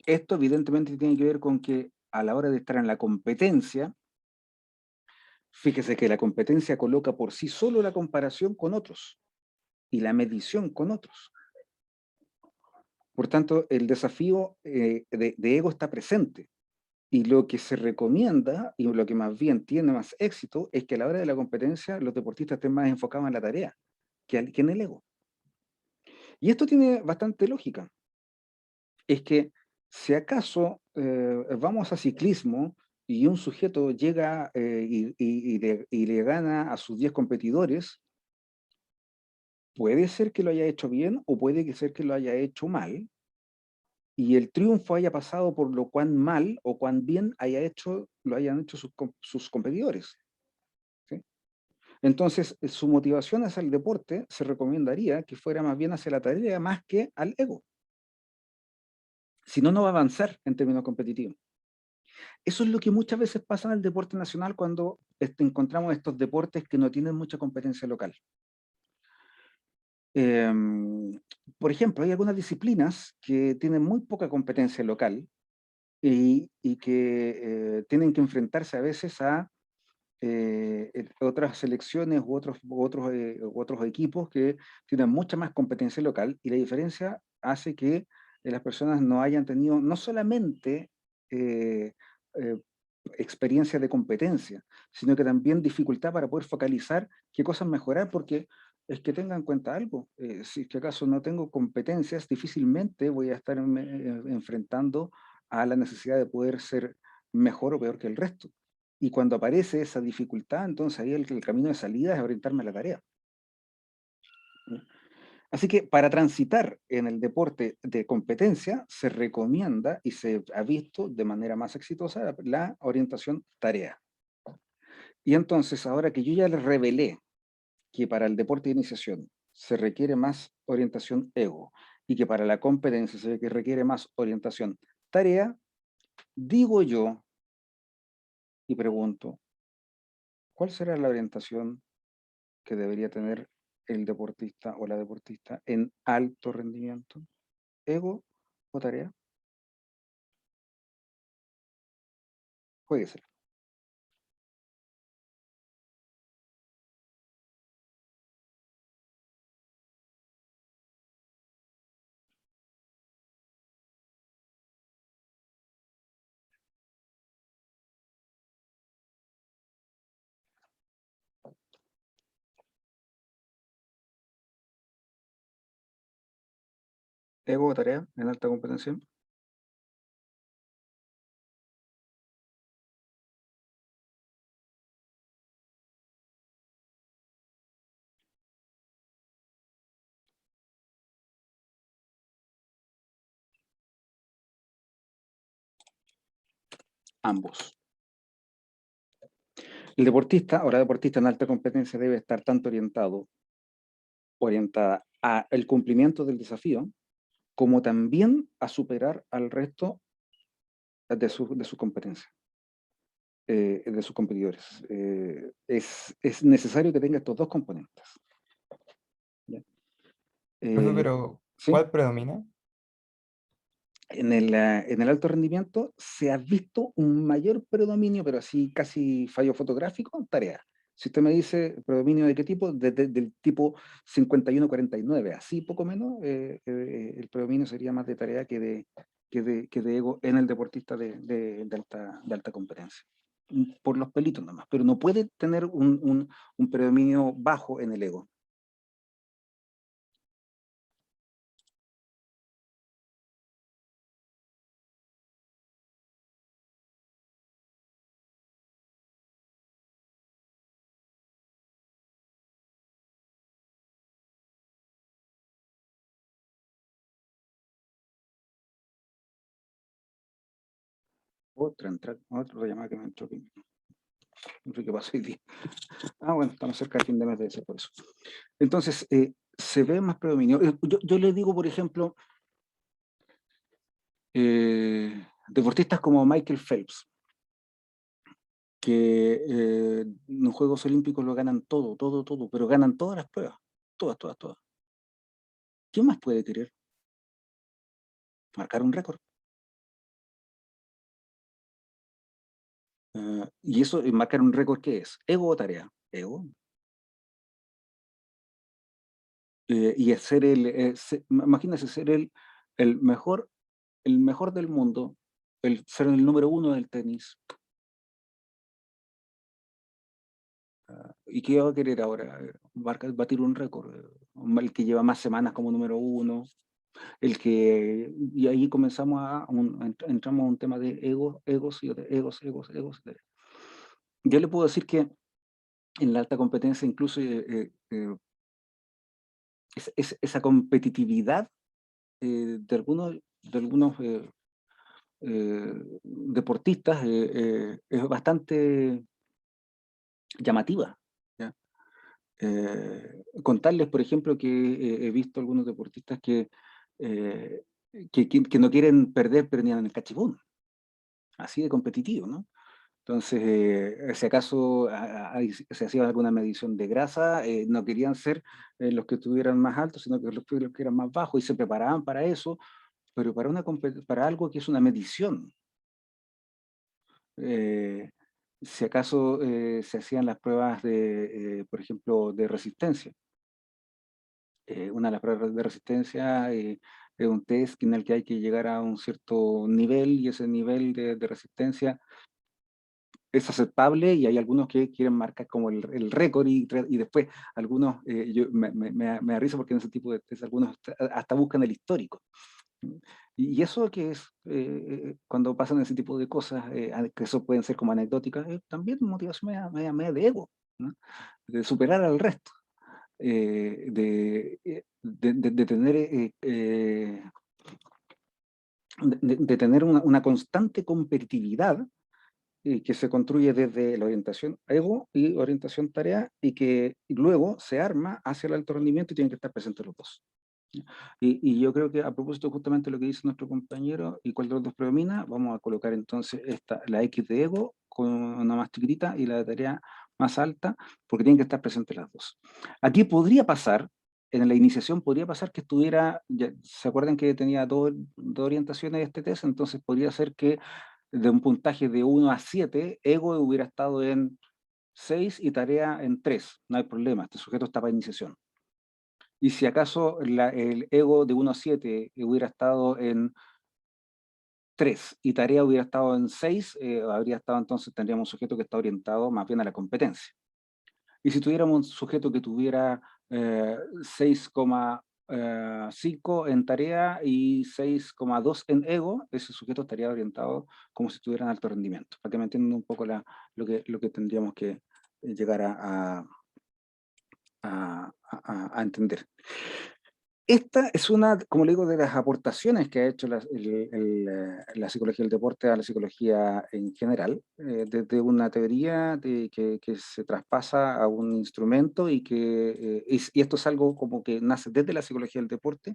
Esto evidentemente tiene que ver con que a la hora de estar en la competencia, fíjese que la competencia coloca por sí solo la comparación con otros y la medición con otros. Por tanto, el desafío de ego está presente. Y lo que se recomienda, y lo que más bien tiene más éxito, es que a la hora de la competencia los deportistas estén más enfocados en la tarea que en el ego. Y esto tiene bastante lógica. Es que si acaso vamos a ciclismo y un sujeto llega y le gana a sus 10 competidores, puede ser que lo haya hecho bien o puede ser que lo haya hecho mal, y el triunfo haya pasado por lo cuán mal o cuán bien lo hayan hecho sus competidores. ¿Sí? Entonces, su motivación hacia el deporte se recomendaría que fuera más bien hacia la tarea más que al ego. Si no, no va a avanzar en términos competitivos. Eso es lo que muchas veces pasa en el deporte nacional cuando encontramos estos deportes que no tienen mucha competencia local. Por ejemplo, hay algunas disciplinas que tienen muy poca competencia local y que tienen que enfrentarse a veces a otras selecciones u otros equipos que tienen mucha más competencia local, y la diferencia hace que las personas no hayan tenido no solamente eh, eh, experiencia de competencia, sino que también dificultad para poder focalizar qué cosas mejorar, porque es que tengan en cuenta algo, si es que acaso no tengo competencias, difícilmente voy a estar enfrentando a la necesidad de poder ser mejor o peor que el resto. Y cuando aparece esa dificultad, entonces ahí el camino de salida es orientarme a la tarea. Así que para transitar en el deporte de competencia, se recomienda y se ha visto de manera más exitosa la orientación tarea. Y entonces, ahora que yo ya les revelé que para el deporte de iniciación se requiere más orientación ego y que para la competencia se requiere más orientación tarea, digo yo y pregunto, ¿cuál será la orientación que debería tener el deportista o la deportista en alto rendimiento? ¿Ego o tarea? Puede ser. ¿Ego o tarea en alta competencia? Ambos. El deportista o la deportista en alta competencia debe estar tanto orientada al cumplimiento del desafío, como también a superar al resto de su competencia, de sus competidores. Es necesario que tenga estos dos componentes. ¿Ya?
Profe, pero
¿Sí?
¿cuál predomina?
En el alto rendimiento se ha visto un mayor predominio, pero así casi fallo fotográfico, tarea. Si usted me dice predominio de qué tipo, del tipo 51-49, así poco menos, el predominio sería más de tarea que de ego en el deportista de alta competencia. Por los pelitos nomás, pero no puede tener un predominio bajo en el ego. Otra llamada que me entró. No sé qué pasó hoy día. Bueno, estamos cerca del fin de mes de ser por eso. Entonces, se ve más predominio. Yo le digo, por ejemplo, deportistas como Michael Phelps, que en los Juegos Olímpicos lo ganan todo, pero ganan todas las pruebas, todas. ¿Quién más puede querer marcar un récord? Y eso, marcar un récord, ¿qué es? ¿Ego o tarea? Ego. Y es ser imagínense ser el mejor del mundo, ser el número 1 del tenis. ¿Y qué va a querer ahora? Batir un récord. El que lleva más semanas como número 1, y ahí comenzamos entramos a un tema de egos. Yo le puedo decir que en la alta competencia incluso esa competitividad de algunos deportistas es bastante llamativa, ¿ya? Contarles, por ejemplo, que he visto algunos deportistas que no quieren perder, pero ni en el cachipún, así de competitivo, ¿no? Entonces, si acaso se hacía alguna medición de grasa, no querían ser los que estuvieran más altos, sino que los que eran más bajos, y se preparaban para eso, pero para algo que es una medición. Si acaso se hacían las pruebas por ejemplo, de resistencia. Una de las pruebas de resistencia es un test en el que hay que llegar a un cierto nivel, y ese nivel de resistencia es aceptable, y hay algunos que quieren marcar como el récord, y después algunos, me da risa porque en ese tipo de test algunos hasta buscan el histórico. Y eso que es, cuando pasan ese tipo de cosas, que eso pueden ser como anecdóticas, también motivación media de ego, ¿no? De superar al resto, de tener, de tener una constante competitividad que se construye desde la orientación ego y orientación tarea, y que luego se arma hacia el alto rendimiento, y tienen que estar presentes los dos. Y yo creo que, a propósito justamente de lo que dice nuestro compañero, y cuál de los dos predomina, vamos a colocar entonces la X de ego con una más chiquitita y la de tarea más alta, porque tienen que estar presentes las dos. Aquí podría pasar, en la iniciación podría pasar que estuviera, ¿se acuerdan que tenía dos orientaciones de este test? Entonces podría ser que de un puntaje de 1 a 7, ego hubiera estado en 6 y tarea en 3. No hay problema, este sujeto está para iniciación. Y si acaso el ego de 1 a 7 hubiera estado en 3 y tarea hubiera estado en 6, habría estado, entonces tendríamos un sujeto que está orientado más bien a la competencia. Y si tuviéramos un sujeto que tuviera 6,5 en tarea y 6,2 en ego, ese sujeto estaría orientado como si estuviera en alto rendimiento, para que me entiendan un poco lo que tendríamos que llegar a entender. Esta es una, como le digo, de las aportaciones que ha hecho la psicología del deporte a la psicología en general, desde una teoría que se traspasa a un instrumento, y esto es algo como que nace desde la psicología del deporte,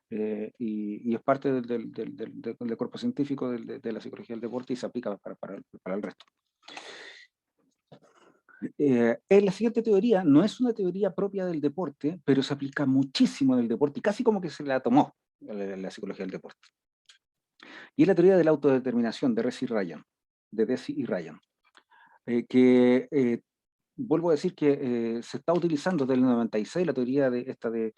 y es parte del cuerpo científico de la psicología del deporte, y se aplica para el resto. La siguiente teoría no es una teoría propia del deporte, pero se aplica muchísimo en el deporte, y casi como que se la tomó la psicología del deporte. Y es la teoría de la autodeterminación de Deci y Ryan, que vuelvo a decir que se está utilizando desde el 96 la teoría de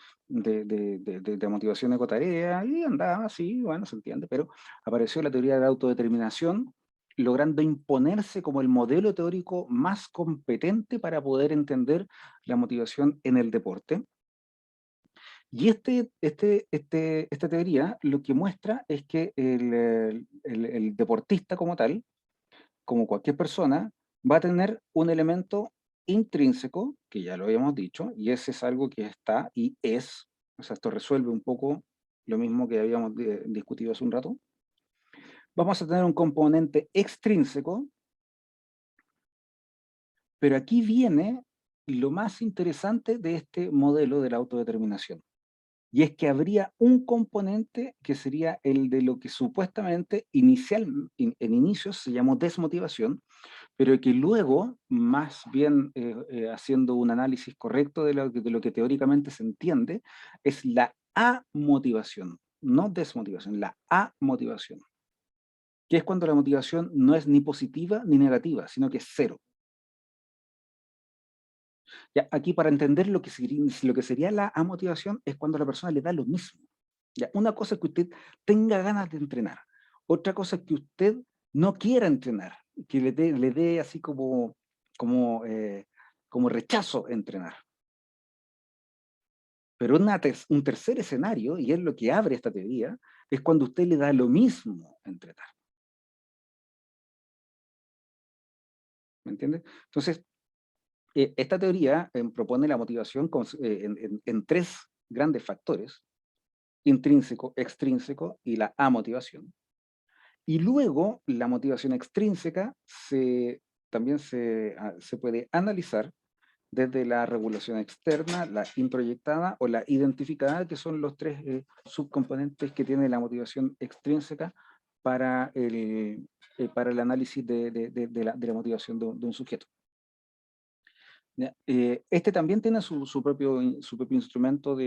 motivación ecotarea, y andaba así, bueno, se entiende, pero apareció la teoría de la autodeterminación, logrando imponerse como el modelo teórico más competente para poder entender la motivación en el deporte. Y esta teoría lo que muestra es que el deportista como tal, como cualquier persona, va a tener un elemento intrínseco, que ya lo habíamos dicho, y ese es algo que está y es, o sea, esto resuelve un poco lo mismo que habíamos discutido hace un rato, vamos a tener un componente extrínseco, pero aquí viene lo más interesante de este modelo de la autodeterminación. Y es que habría un componente que sería el de lo que supuestamente en inicios se llamó desmotivación, pero que luego, más bien haciendo un análisis correcto de lo que teóricamente se entiende, es la amotivación, no desmotivación, la amotivación, que es cuando la motivación no es ni positiva ni negativa, sino que es cero. Ya, aquí para entender lo que sería la amotivación es cuando a la persona le da lo mismo. Ya, una cosa es que usted tenga ganas de entrenar, otra cosa es que usted no quiera entrenar, que le dé así como, como rechazo entrenar. Pero un tercer escenario, y es lo que abre esta teoría, es cuando usted le da lo mismo entrenar. ¿Me entiende? Entonces, esta teoría propone la motivación en tres grandes factores: intrínseco, extrínseco y la amotivación. Y luego la motivación extrínseca también se puede analizar desde la regulación externa, la introyectada o la identificada, que son los tres subcomponentes que tiene la motivación extrínseca para el análisis de la motivación de un sujeto. ¿Ya? Este también tiene su propio instrumento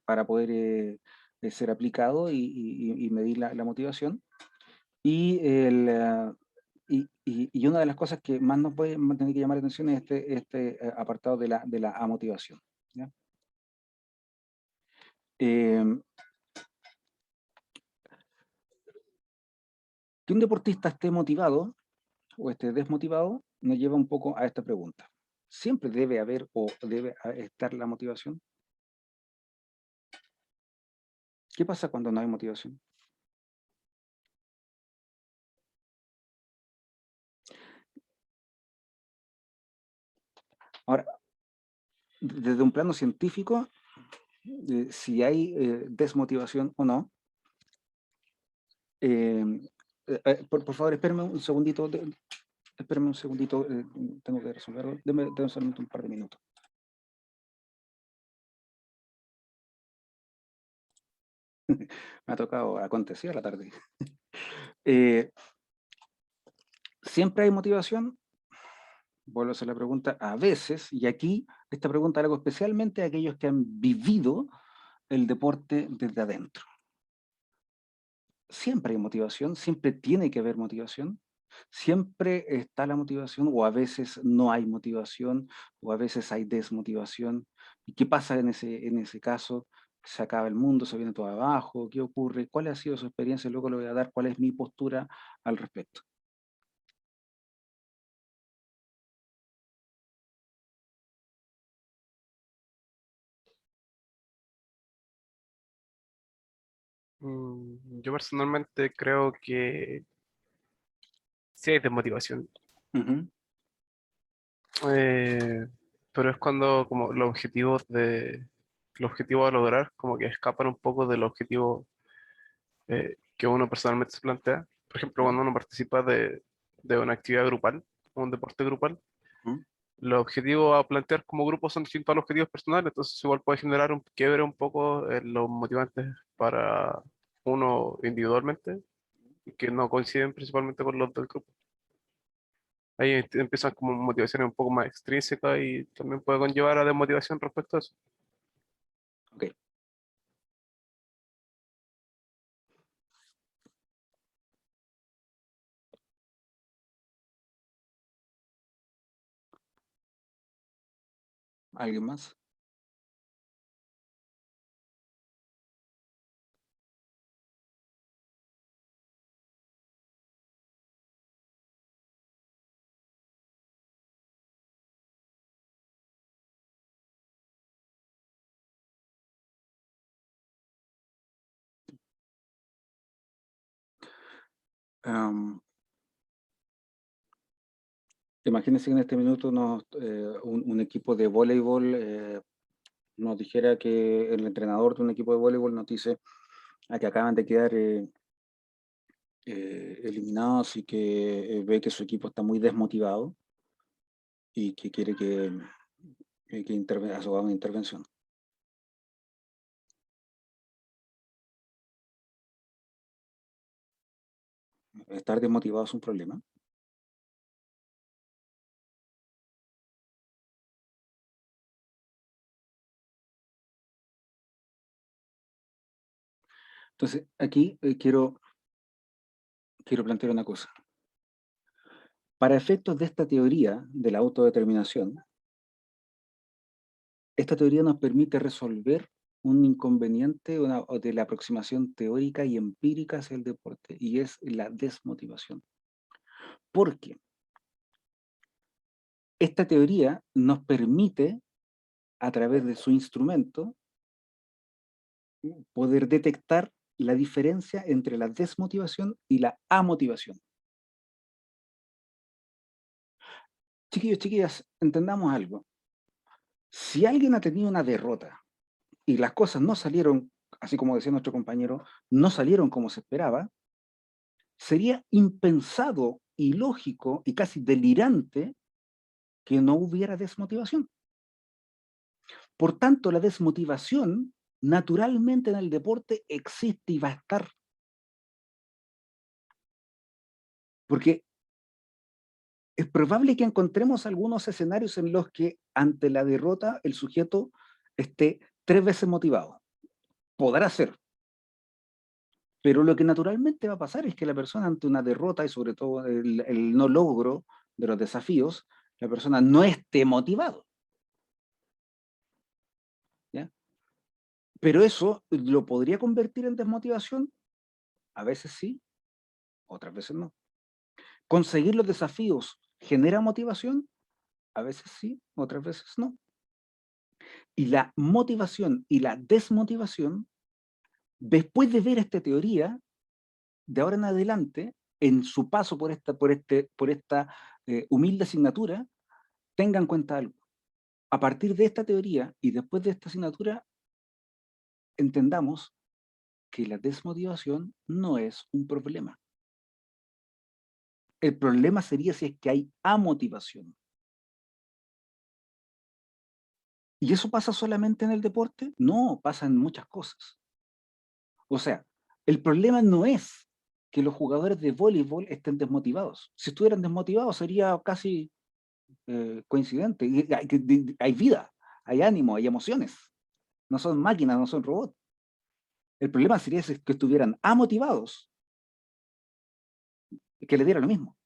para poder ser aplicado y medir la motivación. Y, y una de las cosas que más nos puede tener que llamar la atención es este apartado de la amotivación. ¿Ya? Que un deportista esté motivado o esté desmotivado nos lleva un poco a esta pregunta. ¿Siempre debe haber o debe estar la motivación? ¿Qué pasa cuando no hay motivación? Ahora, desde un plano científico, si hay desmotivación o no, por favor, espérenme un segundito, tengo que resolverlo, déme solamente un par de minutos. Me ha tocado acontecer a la tarde. ¿Siempre hay motivación? Vuelvo a hacer la pregunta, a veces, y aquí esta pregunta la hago especialmente a aquellos que han vivido el deporte desde adentro. Siempre hay motivación, siempre tiene que haber motivación, siempre está la motivación, o a veces no hay motivación, o a veces hay desmotivación. ¿Y qué pasa en ese caso? ¿Se acaba el mundo, se viene todo abajo? ¿Qué ocurre? ¿Cuál ha sido su experiencia? Luego le voy a dar cuál es mi postura al respecto.
Yo personalmente creo que sí hay desmotivación,
Ujú.
eh, pero es cuando como los objetivos a lograr como que escapan un poco del objetivo que uno personalmente se plantea. Por ejemplo,
Ya.
cuando uno participa de una actividad grupal, un deporte grupal,
Ujú.
los objetivos a plantear como grupo son distintos a los objetivos personales, entonces igual puede generar un quiebre un poco en los motivantes para uno individualmente y que no coinciden principalmente con los del grupo. Ahí empiezan como motivaciones un poco más extrínsecas y también puede conllevar a desmotivación respecto a eso.
Ok. ¿Alguien más? Am, Imagínense que en este minuto un equipo de voleibol nos dijera que el entrenador de un equipo de voleibol nos dice que acaban de quedar eliminados y que ve que su equipo está muy desmotivado y que quiere que haga una intervención. Estar desmotivado es un problema. Entonces, aquí quiero plantear una cosa. Para efectos de esta teoría de la autodeterminación, esta teoría nos permite resolver un inconveniente de la aproximación teórica y empírica hacia el deporte, y es la desmotivación. Porque esta teoría nos permite, a través de su instrumento, poder detectar la diferencia entre la desmotivación y la amotivación. Chiquillos, chiquillas, entendamos algo. Si alguien ha tenido una derrota y las cosas no salieron, así como decía nuestro compañero, no salieron como se esperaba, sería impensado, ilógico y casi delirante que no hubiera desmotivación. Por tanto, la desmotivación naturalmente en el deporte existe y va a estar. Porque es probable que encontremos algunos escenarios en los que ante la derrota el sujeto esté 3 veces motivado. Podrá ser. Pero lo que naturalmente va a pasar es que la persona ante una derrota y sobre todo el no logro de los desafíos, la persona no esté motivado. ¿Ya? Pero eso lo podría convertir en desmotivación. A veces sí, otras veces no. Conseguir los desafíos genera motivación. A veces sí, otras veces no. Y la motivación y la desmotivación, después de ver esta teoría, de ahora en adelante, en su paso por esta humilde asignatura, tengan en cuenta algo. A partir de esta teoría y después de esta asignatura, entendamos que la desmotivación no es un problema. El problema sería si es que hay amotivación. ¿Y eso pasa solamente en el deporte? No, pasa en muchas cosas. O sea, el problema no es que los jugadores de voleibol estén desmotivados. Si estuvieran desmotivados sería casi coincidente. Hay vida, hay ánimo, hay emociones. No son máquinas, no son robots. El problema sería que estuvieran amotivados, que le diera lo mismo.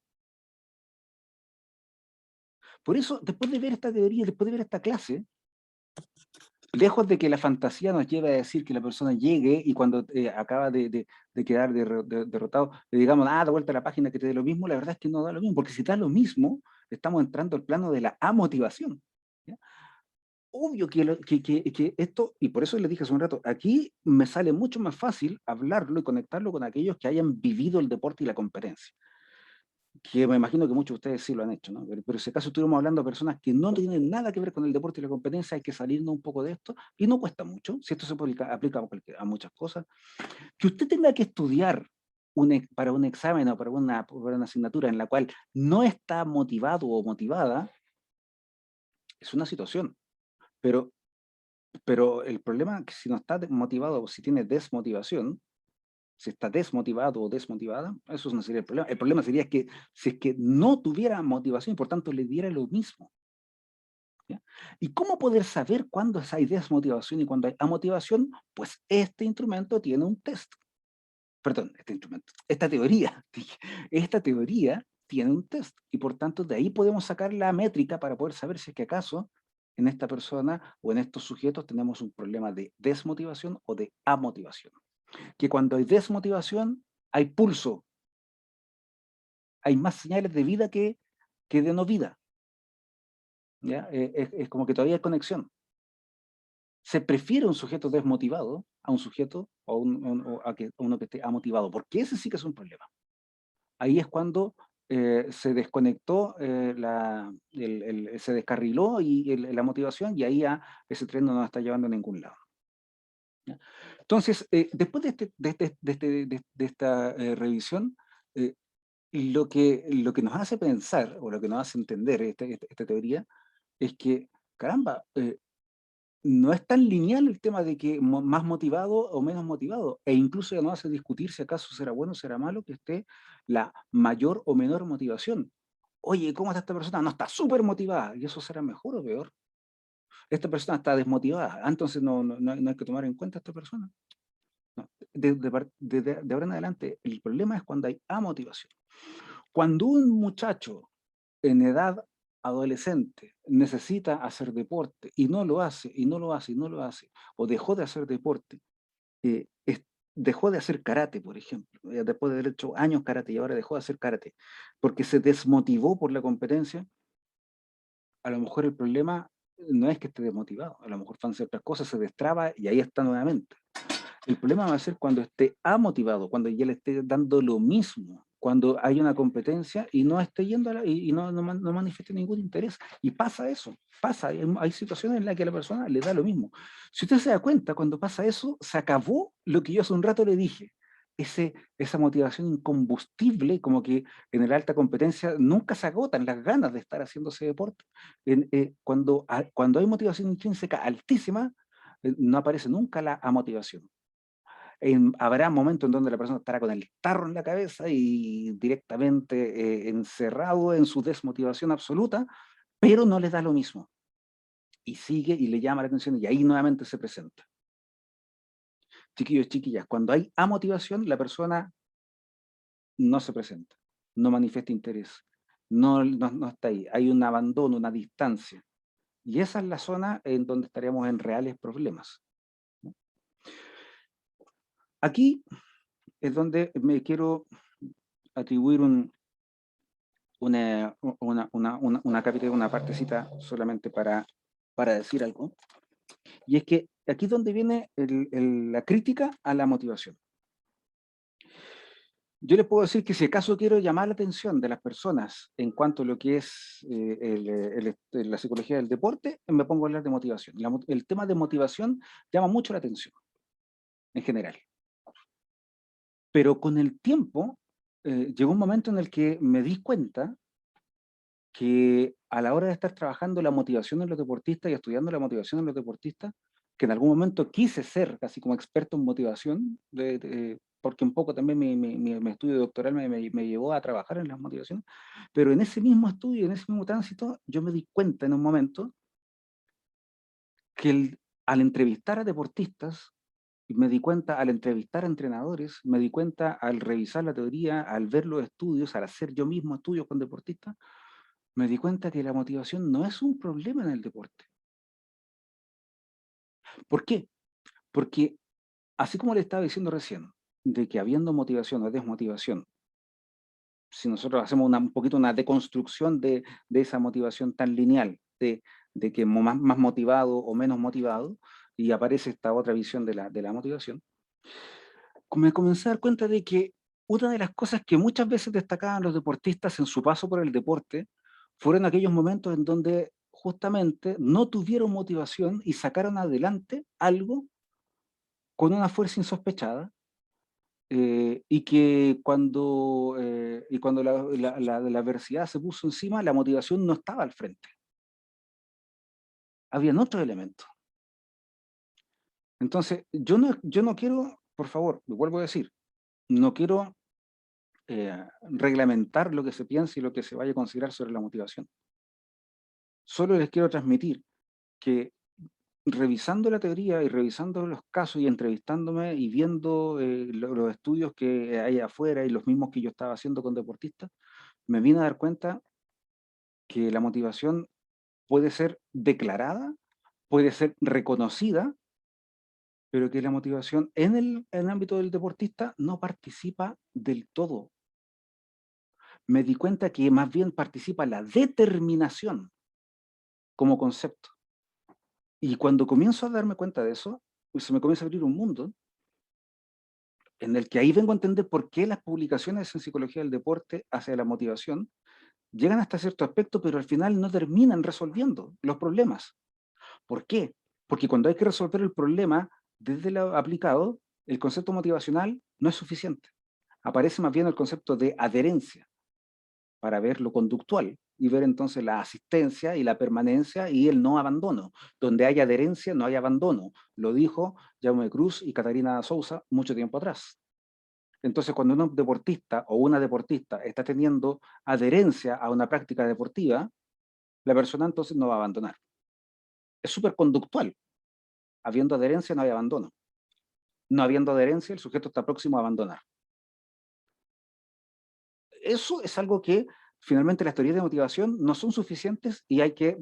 Por eso, después de ver esta teoría, después de ver esta clase, lejos de que la fantasía nos lleve a decir que la persona llegue y cuando acaba de quedar derrotado, le digamos, da vuelta a la página que te dé lo mismo, la verdad es que no da lo mismo, porque si da lo mismo, estamos entrando al plano de la amotivación. ¿Ya? Obvio que esto, y por eso les dije hace un rato, aquí me sale mucho más fácil hablarlo y conectarlo con aquellos que hayan vivido el deporte y la competencia. Que me imagino que muchos de ustedes sí lo han hecho, ¿no? Pero si acaso estuviéramos hablando de personas que no tienen nada que ver con el deporte y la competencia, hay que salirnos un poco de esto, y no cuesta mucho, si esto se aplica a muchas cosas, que usted tenga que estudiar para un examen o para una asignatura en la cual no está motivado o motivada, es una situación, pero el problema es que si no está motivado o si tiene desmotivación, si está desmotivado o desmotivada, eso no sería el problema. El problema sería que si es que no tuviera motivación, por tanto le diera lo mismo. ¿Ya? ¿Y cómo poder saber cuándo hay desmotivación y cuándo hay amotivación? Pues este instrumento tiene un test. Perdón, esta teoría tiene un test y por tanto de ahí podemos sacar la métrica para poder saber si es que acaso en esta persona o en estos sujetos tenemos un problema de desmotivación o de amotivación. Que cuando hay desmotivación, hay pulso, hay más señales de vida que de no vida. ¿Ya? Es como que todavía hay conexión. Se prefiere un sujeto desmotivado a un sujeto o a uno que esté amotivado, porque ese sí que es un problema. Ahí es cuando se desconectó, se descarriló la motivación y ahí ese tren no nos está llevando a ningún lado. ¿Ya? Entonces, después de esta revisión, Eh, lo que nos hace pensar, o lo que nos hace entender esta teoría, es que, caramba, no es tan lineal el tema de que más motivado o menos motivado, e incluso ya nos hace discutir si acaso será bueno o será malo que esté la mayor o menor motivación. Oye, ¿cómo está esta persona? No, está súper motivada, y eso será mejor o peor. Esta persona está desmotivada, entonces no hay que tomar en cuenta a esta persona. No. De ahora en adelante, el problema es cuando hay amotivación. Cuando un muchacho en edad adolescente necesita hacer deporte y no lo hace, y no lo hace, y no lo hace, o dejó de hacer deporte, dejó de hacer karate, por ejemplo, después de haber hecho años karate y ahora dejó de hacer karate, porque se desmotivó por la competencia, a lo mejor el problema no es que esté desmotivado, a lo mejor van ciertas cosas, se destraba y ahí está nuevamente. El problema va a ser cuando esté amotivado, cuando ya le esté dando lo mismo, cuando hay una competencia y no esté yendo y no manifieste ningún interés. Y pasa eso, pasa. Hay situaciones en las que a la persona le da lo mismo. Si usted se da cuenta, cuando pasa eso, se acabó lo que yo hace un rato le dije. Esa motivación incombustible, como que en la alta competencia nunca se agotan las ganas de estar haciendo ese deporte. Cuando hay motivación intrínseca altísima, no aparece nunca la amotivación. Habrá momentos en donde la persona estará con el tarro en la cabeza y directamente encerrado en su desmotivación absoluta, pero no le da lo mismo. Y sigue y le llama la atención y ahí nuevamente se presenta. Chiquillos, chiquillas, cuando hay amotivación, la persona no se presenta, no manifiesta interés, no está ahí. Hay un abandono, una distancia. Y esa es la zona en donde estaríamos en reales problemas. Aquí es donde me quiero atribuir una capita, una partecita solamente para decir algo. Y es que aquí es donde viene la crítica a la motivación. Yo les puedo decir que si acaso quiero llamar la atención de las personas en cuanto a lo que es la psicología del deporte, me pongo a hablar de motivación. El tema de motivación llama mucho la atención, en general. Pero con el tiempo, llegó un momento en el que me di cuenta que a la hora de estar trabajando la motivación en los deportistas y estudiando la motivación en los deportistas, que en algún momento quise ser casi como experto en motivación, porque un poco también mi estudio doctoral me llevó a trabajar en las motivaciones, pero en ese mismo estudio, en ese mismo tránsito, yo me di cuenta en un momento que al entrevistar a deportistas, me di cuenta al entrevistar a entrenadores, me di cuenta al revisar la teoría, al ver los estudios, al hacer yo mismo estudios con deportistas, me di cuenta que la motivación no es un problema en el deporte. ¿Por qué? Porque, así como le estaba diciendo recién, de que habiendo motivación o desmotivación, si nosotros hacemos un poquito una deconstrucción de esa motivación tan lineal, de que más motivado o menos motivado, y aparece esta otra visión de la motivación, me comencé a dar cuenta de que una de las cosas que muchas veces destacaban los deportistas en su paso por el deporte fueron aquellos momentos en donde justamente no tuvieron motivación y sacaron adelante algo con una fuerza insospechada, y que cuando la adversidad se puso encima, la motivación no estaba al frente. Habían otros elementos. Entonces, yo no quiero, por favor, lo vuelvo a decir, no quiero reglamentar lo que se piensa y lo que se vaya a considerar sobre la motivación. Solo les quiero transmitir que revisando la teoría y revisando los casos y entrevistándome y viendo los estudios que hay afuera y los mismos que yo estaba haciendo con deportistas, me vine a dar cuenta que la motivación puede ser declarada, puede ser reconocida, pero que la motivación en el ámbito del deportista no participa del todo. Me di cuenta que más bien participa la determinación como concepto. Y cuando comienzo a darme cuenta de eso, pues se me comienza a abrir un mundo en el que ahí vengo a entender por qué las publicaciones en psicología del deporte hacia la motivación llegan hasta cierto aspecto, pero al final no terminan resolviendo los problemas. ¿Por qué? Porque cuando hay que resolver el problema desde lo aplicado, el concepto motivacional no es suficiente. aparece más bien el concepto de adherencia, para ver lo conductual y ver entonces la asistencia y la permanencia y el no abandono. Donde hay adherencia, no hay abandono. Lo dijo Jaume Cruz y Catarina Sousa mucho tiempo atrás. Entonces, cuando un deportista o una deportista está teniendo adherencia a una práctica deportiva, la persona entonces no va a abandonar. Es súper conductual. Habiendo adherencia, no hay abandono. No habiendo adherencia, el sujeto está próximo a abandonar. Eso es algo que finalmente las teorías de motivación no son suficientes y hay que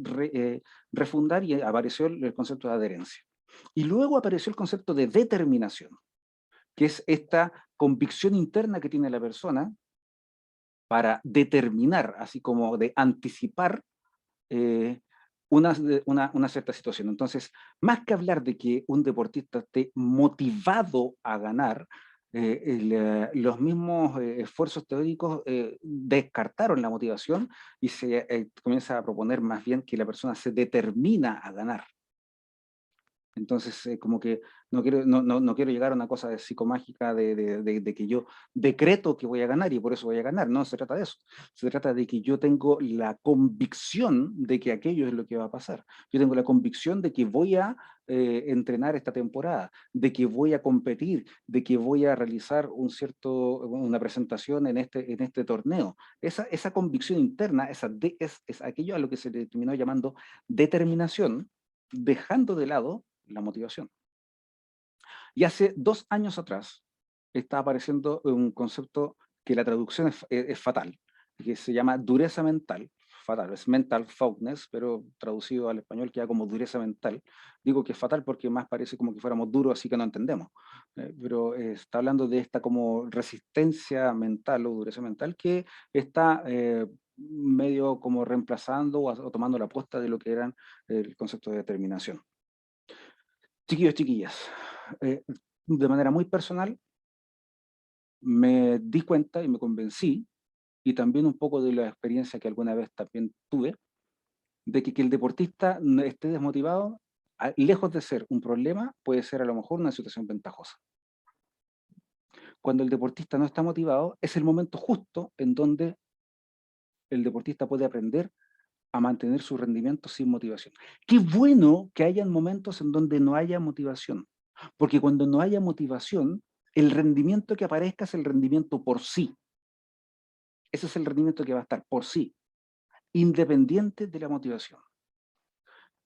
refundar, y apareció el concepto de adherencia. Y luego apareció el concepto de determinación, que es esta convicción interna que tiene la persona para determinar, así como de anticipar una cierta situación. Entonces, más que hablar de que un deportista esté motivado a ganar, los mismos esfuerzos teóricos descartaron la motivación y se comienza a proponer más bien que la persona se determina a ganar. Entonces, como que no quiero llegar a una cosa de psicomágica de que yo decreto que voy a ganar y por eso voy a ganar. No se trata de eso. Se trata de que yo tengo la convicción de que aquello es lo que va a pasar. Yo tengo la convicción de que voy a entrenar esta temporada, de que voy a competir, de que voy a realizar una presentación en este torneo. Esa convicción interna, es aquello a lo que se le terminó llamando determinación, dejando de lado la motivación. Y hace 2 años atrás está apareciendo un concepto que la traducción es fatal, que se llama dureza mental. Fatal, es mental foulness, pero traducido al español queda como dureza mental. Digo que es fatal porque más parece como que fuéramos duros, así que no entendemos. Pero está hablando de esta como resistencia mental o dureza mental que está medio como reemplazando o tomando la posta de lo que eran el concepto de determinación. Chiquillos, chiquillas, de manera muy personal me di cuenta y me convencí, y también un poco de la experiencia que alguna vez también tuve, de que el deportista esté desmotivado, lejos de ser un problema, puede ser a lo mejor una situación ventajosa. Cuando el deportista no está motivado, es el momento justo en donde el deportista puede aprender a mantener su rendimiento sin motivación. Qué bueno que hayan momentos en donde no haya motivación, porque cuando no haya motivación, el rendimiento que aparezca es el rendimiento por sí. Ese es el rendimiento que va a estar por sí, independiente de la motivación.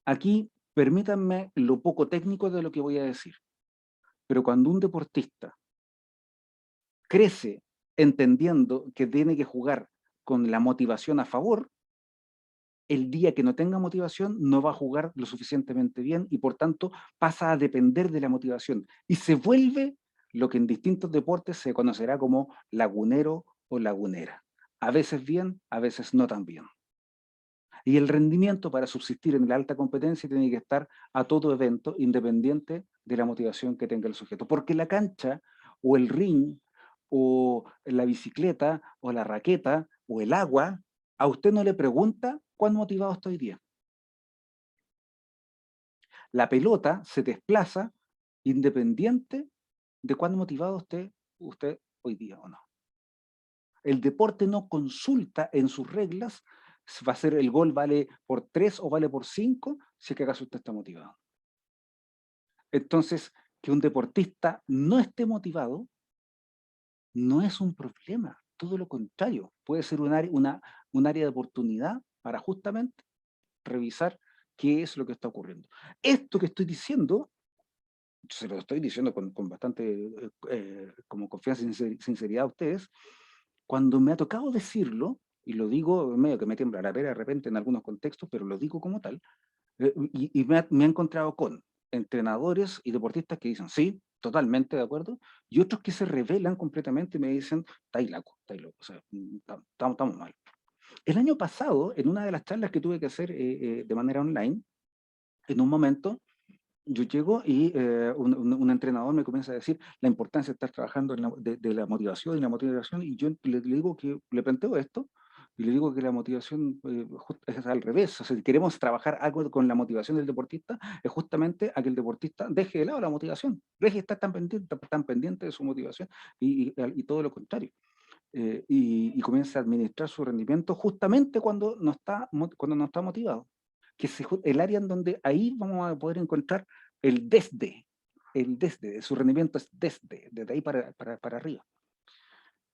Aquí, permítanme lo poco técnico de lo que voy a decir, pero cuando un deportista crece entendiendo que tiene que jugar con la motivación a favor, el día que no tenga motivación no va a jugar lo suficientemente bien y por tanto pasa a depender de la motivación y se vuelve lo que en distintos deportes se conocerá como lagunero o lagunera. A veces bien, a veces no tan bien. Y el rendimiento para subsistir en la alta competencia tiene que estar a todo evento independiente de la motivación que tenga el sujeto. Porque la cancha o el ring o la bicicleta o la raqueta o el agua, a usted no le pregunta cuán motivado estoy hoy día. La pelota se desplaza independiente de cuán motivado esté usted hoy día o no. El deporte no consulta en sus reglas si va a ser el gol vale por 3 o vale por 5, si es que acaso usted está motivado. Entonces, que un deportista no esté motivado no es un problema, todo lo contrario, puede ser un área de oportunidad para justamente revisar qué es lo que está ocurriendo. Esto que estoy diciendo, se lo estoy diciendo con bastante como confianza y sinceridad a ustedes, cuando me ha tocado decirlo, y lo digo medio que me tiembla la pera de repente en algunos contextos, pero lo digo como tal, y me he encontrado con entrenadores y deportistas que dicen, sí, totalmente de acuerdo, y otros que se rebelan completamente y me dicen, estáis loco, o sea, estamos mal. El año pasado, en una de las charlas que tuve que hacer de manera online, en un momento, yo llego y un entrenador me comienza a decir la importancia de estar trabajando de la motivación y la motivación, y yo le digo que le planteo esto, Y le digo que la motivación es al revés. O sea, si queremos trabajar algo con la motivación del deportista, es justamente a que el deportista deje de lado la motivación, deje de estar tan pendiente de su motivación y todo lo contrario. Y comience a administrar su rendimiento justamente cuando cuando no está motivado. Que es el área en donde ahí vamos a poder encontrar el desde, su rendimiento es desde ahí para arriba.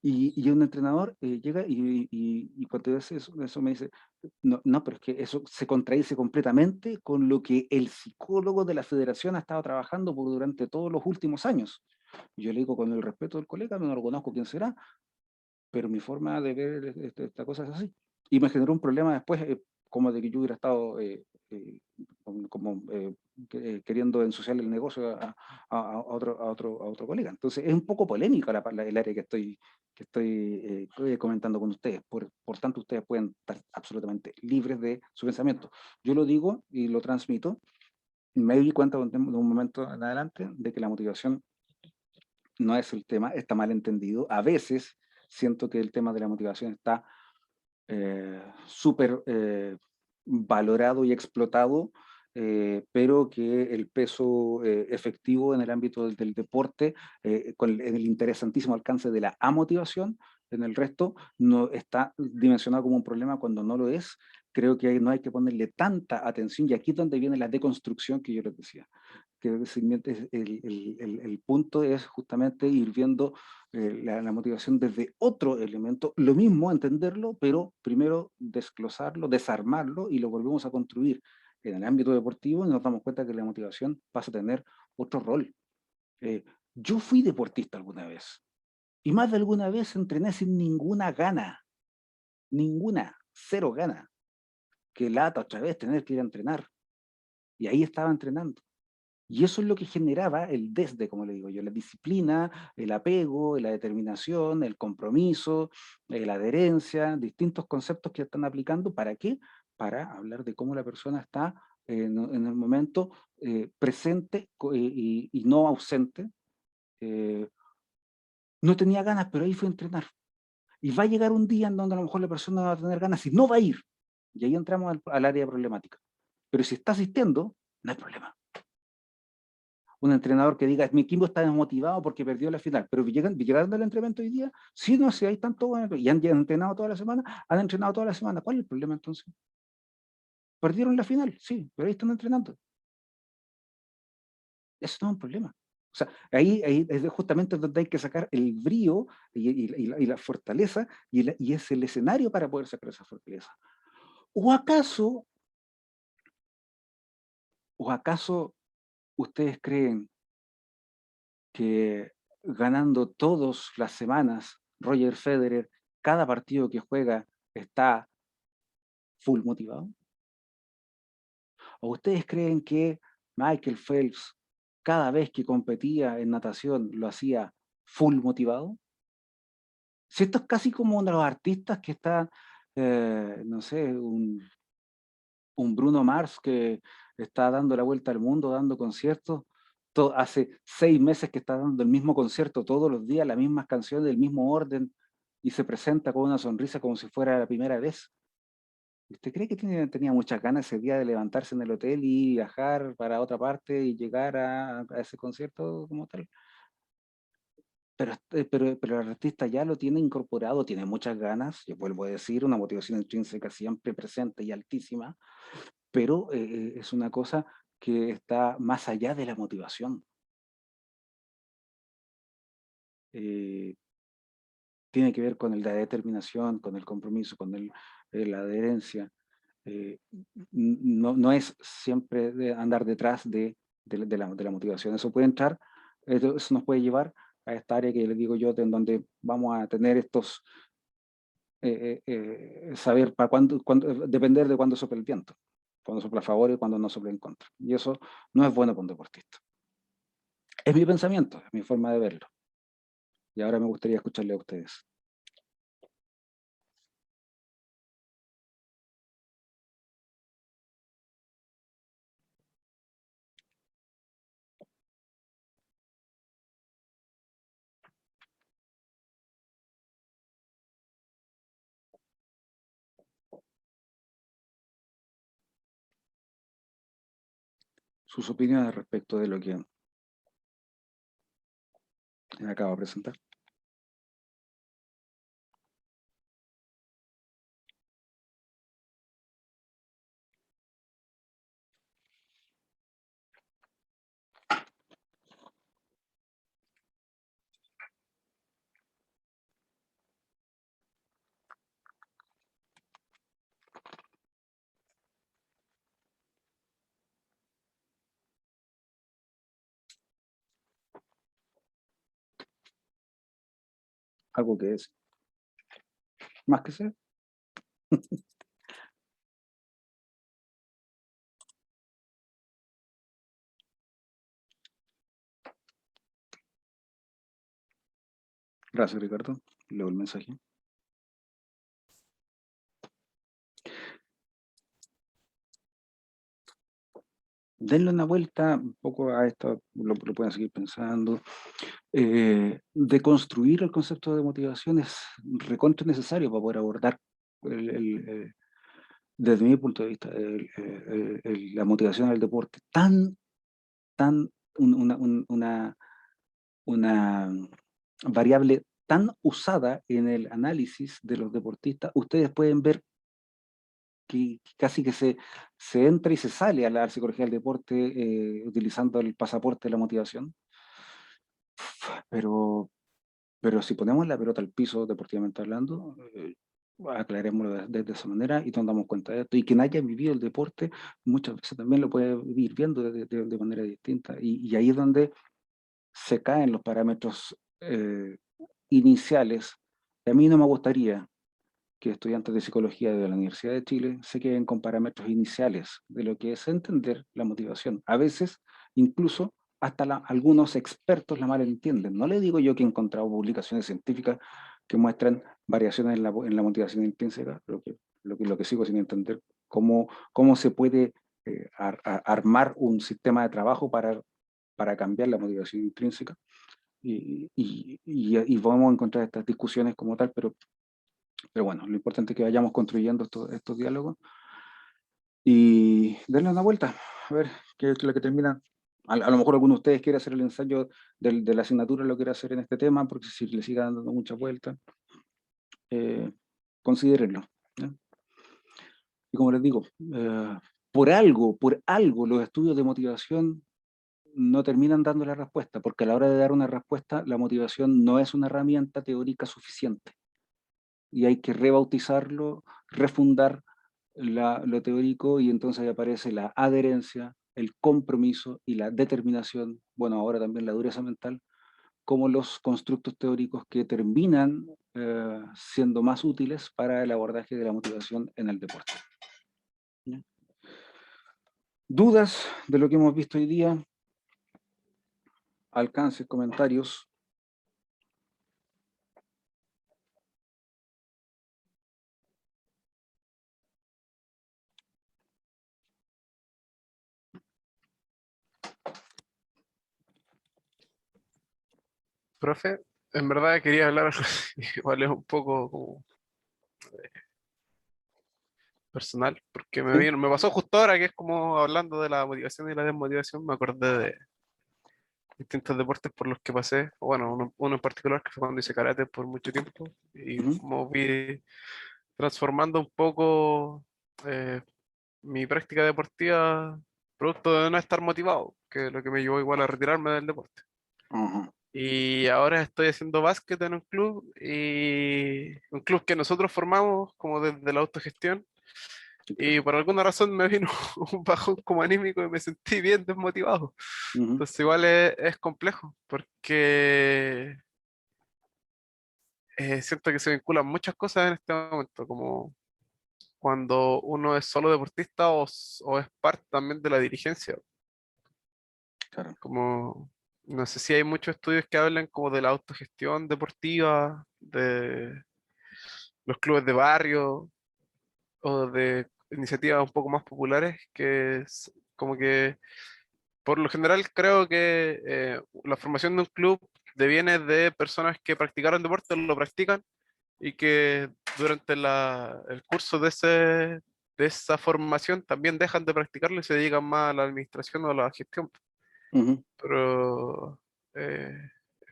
Y un entrenador llega y cuando dice eso me dice, no, no, pero es que eso se contradice completamente con lo que el psicólogo de la federación ha estado trabajando durante todos los últimos años. Yo le digo con el respeto del colega, no lo conozco quién será, pero mi forma de ver esta cosa es así. Y me generó un problema después, como de que yo hubiera estado queriendo ensuciarle el negocio a otro colega. Entonces es un poco polémica el área que estoy comentando con ustedes. Por tanto, ustedes pueden estar absolutamente libres de su pensamiento. Yo lo digo y lo transmito. Me di cuenta de un momento en adelante de que la motivación no es el tema, está mal entendido. A veces siento que el tema de la motivación está súper valorado y explotado, pero que el peso efectivo en el ámbito del deporte, con el interesantísimo alcance de la amotivación, en el resto no está dimensionado como un problema cuando no lo es. Creo que no hay que ponerle tanta atención y aquí es donde viene la deconstrucción que yo les decía. Que el punto es justamente ir viendo la motivación desde otro elemento, lo mismo entenderlo, pero primero desglosarlo, desarmarlo y lo volvemos a construir en el ámbito deportivo y nos damos cuenta que la motivación pasa a tener otro rol. Yo fui deportista alguna vez y más de alguna vez entrené sin ninguna gana, ninguna, cero gana. Que lata otra vez tener que ir a entrenar. Y ahí estaba entrenando. Y eso es lo que generaba el desde, como le digo yo, la disciplina, el apego, la determinación, el compromiso, la adherencia, distintos conceptos que están aplicando. ¿Para qué? Para hablar de cómo la persona está en el momento presente y no ausente. No tenía ganas, pero ahí fue a entrenar. Y va a llegar un día en donde a lo mejor la persona va a tener ganas y no va a ir. Y ahí entramos al área problemática. Pero si está asistiendo, no hay problema. Un entrenador que diga, mi equipo está desmotivado porque perdió la final, pero llegaron al entrenamiento hoy día, sí, no sé, hay tanto, y han entrenado toda la semana, han entrenado toda la semana, ¿cuál es el problema entonces? Perdieron la final, sí, pero ahí están entrenando. Eso no es un problema. O sea, ahí es justamente donde hay que sacar el brío y la fortaleza, y es el escenario para poder sacar esa fortaleza. ¿O acaso ustedes creen que ganando todas las semanas, Roger Federer, cada partido que juega, está full motivado? ¿O ustedes creen que Michael Phelps, cada vez que competía en natación, lo hacía full motivado? Si esto es casi como uno de los artistas que está, no sé, un Bruno Mars que está dando la vuelta al mundo, dando conciertos. Hace 6 meses que está dando el mismo concierto todos los días, las mismas canciones, del mismo orden, y se presenta con una sonrisa como si fuera la primera vez. ¿Usted cree que tenía muchas ganas ese día de levantarse en el hotel y viajar para otra parte y llegar a ese concierto como tal? Pero el artista ya lo tiene incorporado, tiene muchas ganas, yo vuelvo a decir, una motivación intrínseca siempre presente y altísima, pero es una cosa que está más allá de la motivación. Eh, Tiene que ver con la determinación, con el compromiso, con la adherencia. No es siempre andar detrás de la motivación. Eso puede entrar, eso nos puede llevar a esta área que les digo yo, en donde vamos a tener estos, saber para depender de cuándo sopla el viento, cuando sopla a favor y cuando no sopla en contra. Y eso no es bueno para un deportista. Es mi pensamiento, es mi forma de verlo. Y ahora me gustaría escucharle a ustedes. sus opiniones respecto de lo que acabo de presentar. Algo que es más que ser. Gracias, Ricardo. Leo el mensaje. Denle una vuelta un poco a esto, lo pueden seguir pensando. Deconstruir el concepto de motivación es recontra necesario para poder abordar, desde mi punto de vista, la motivación del deporte. Una variable tan usada en el análisis de los deportistas. Ustedes pueden ver que casi que se entra y se sale a la psicología del deporte utilizando el pasaporte de la motivación. Pero si ponemos la pelota al piso, deportivamente hablando, aclarémoslo de esa manera y nos damos cuenta de esto. Y quien haya vivido el deporte muchas veces también lo puede vivir viendo de manera distinta. Y ahí es donde se caen los parámetros iniciales. A mí no me gustaría que estudiantes de psicología de la Universidad de Chile se queden con parámetros iniciales de lo que es entender la motivación. A veces, incluso, hasta algunos expertos la malentienden. No le digo yo que he encontrado publicaciones científicas que muestran variaciones en la motivación intrínseca, pero lo que sigo sin entender cómo se puede armar un sistema de trabajo para cambiar la motivación intrínseca. Y vamos a encontrar estas discusiones como tal, pero bueno, lo importante es que vayamos construyendo estos diálogos y darle una vuelta, a ver qué es lo que termina. A lo mejor alguno de ustedes quiere hacer el ensayo de la asignatura, lo quiere hacer en este tema, porque si le siga dando muchas vueltas, considérenlo, ¿ya? Y como les digo, por algo los estudios de motivación no terminan dando la respuesta, porque a la hora de dar una respuesta, la motivación no es una herramienta teórica suficiente. Y hay que rebautizarlo, refundar lo teórico, y entonces ahí aparece la adherencia, el compromiso y la determinación, bueno, ahora también la dureza mental, como los constructos teóricos que terminan siendo más útiles para el abordaje de la motivación en el deporte. ¿Ya? ¿Dudas de lo que hemos visto hoy día? Alcances, comentarios.
Profe, en verdad quería hablar algo igual es un poco como personal, porque
¿Sí?
me pasó justo ahora que es como hablando de la motivación y la desmotivación, me acordé de distintos deportes por los que pasé, o bueno, uno en particular que fue cuando hice karate por mucho tiempo, y
Ujú.
como vi transformando un poco eh, mi práctica deportiva producto de no estar motivado, que es lo que me llevó igual a retirarme del deporte.
Ajá.
Y ahora estoy haciendo básquet en un club, y un club que nosotros formamos como desde la autogestión, y por alguna razón me vino un bajón como anímico y me sentí bien desmotivado.
Ujú.
Entonces igual es complejo, porque siento que se vinculan muchas cosas en este momento, como cuando uno es solo deportista o es parte también de la dirigencia.
Claro.
Como, no sé si hay muchos estudios que hablan como de la autogestión deportiva, de los clubes de barrio o de iniciativas un poco más populares que como que por lo general creo que la formación de un club deviene de personas que practicaron deporte, lo practican y que durante el curso de de esa formación también dejan de practicarlo y se dedican más a la administración o a la gestión.
Ujú.
Pero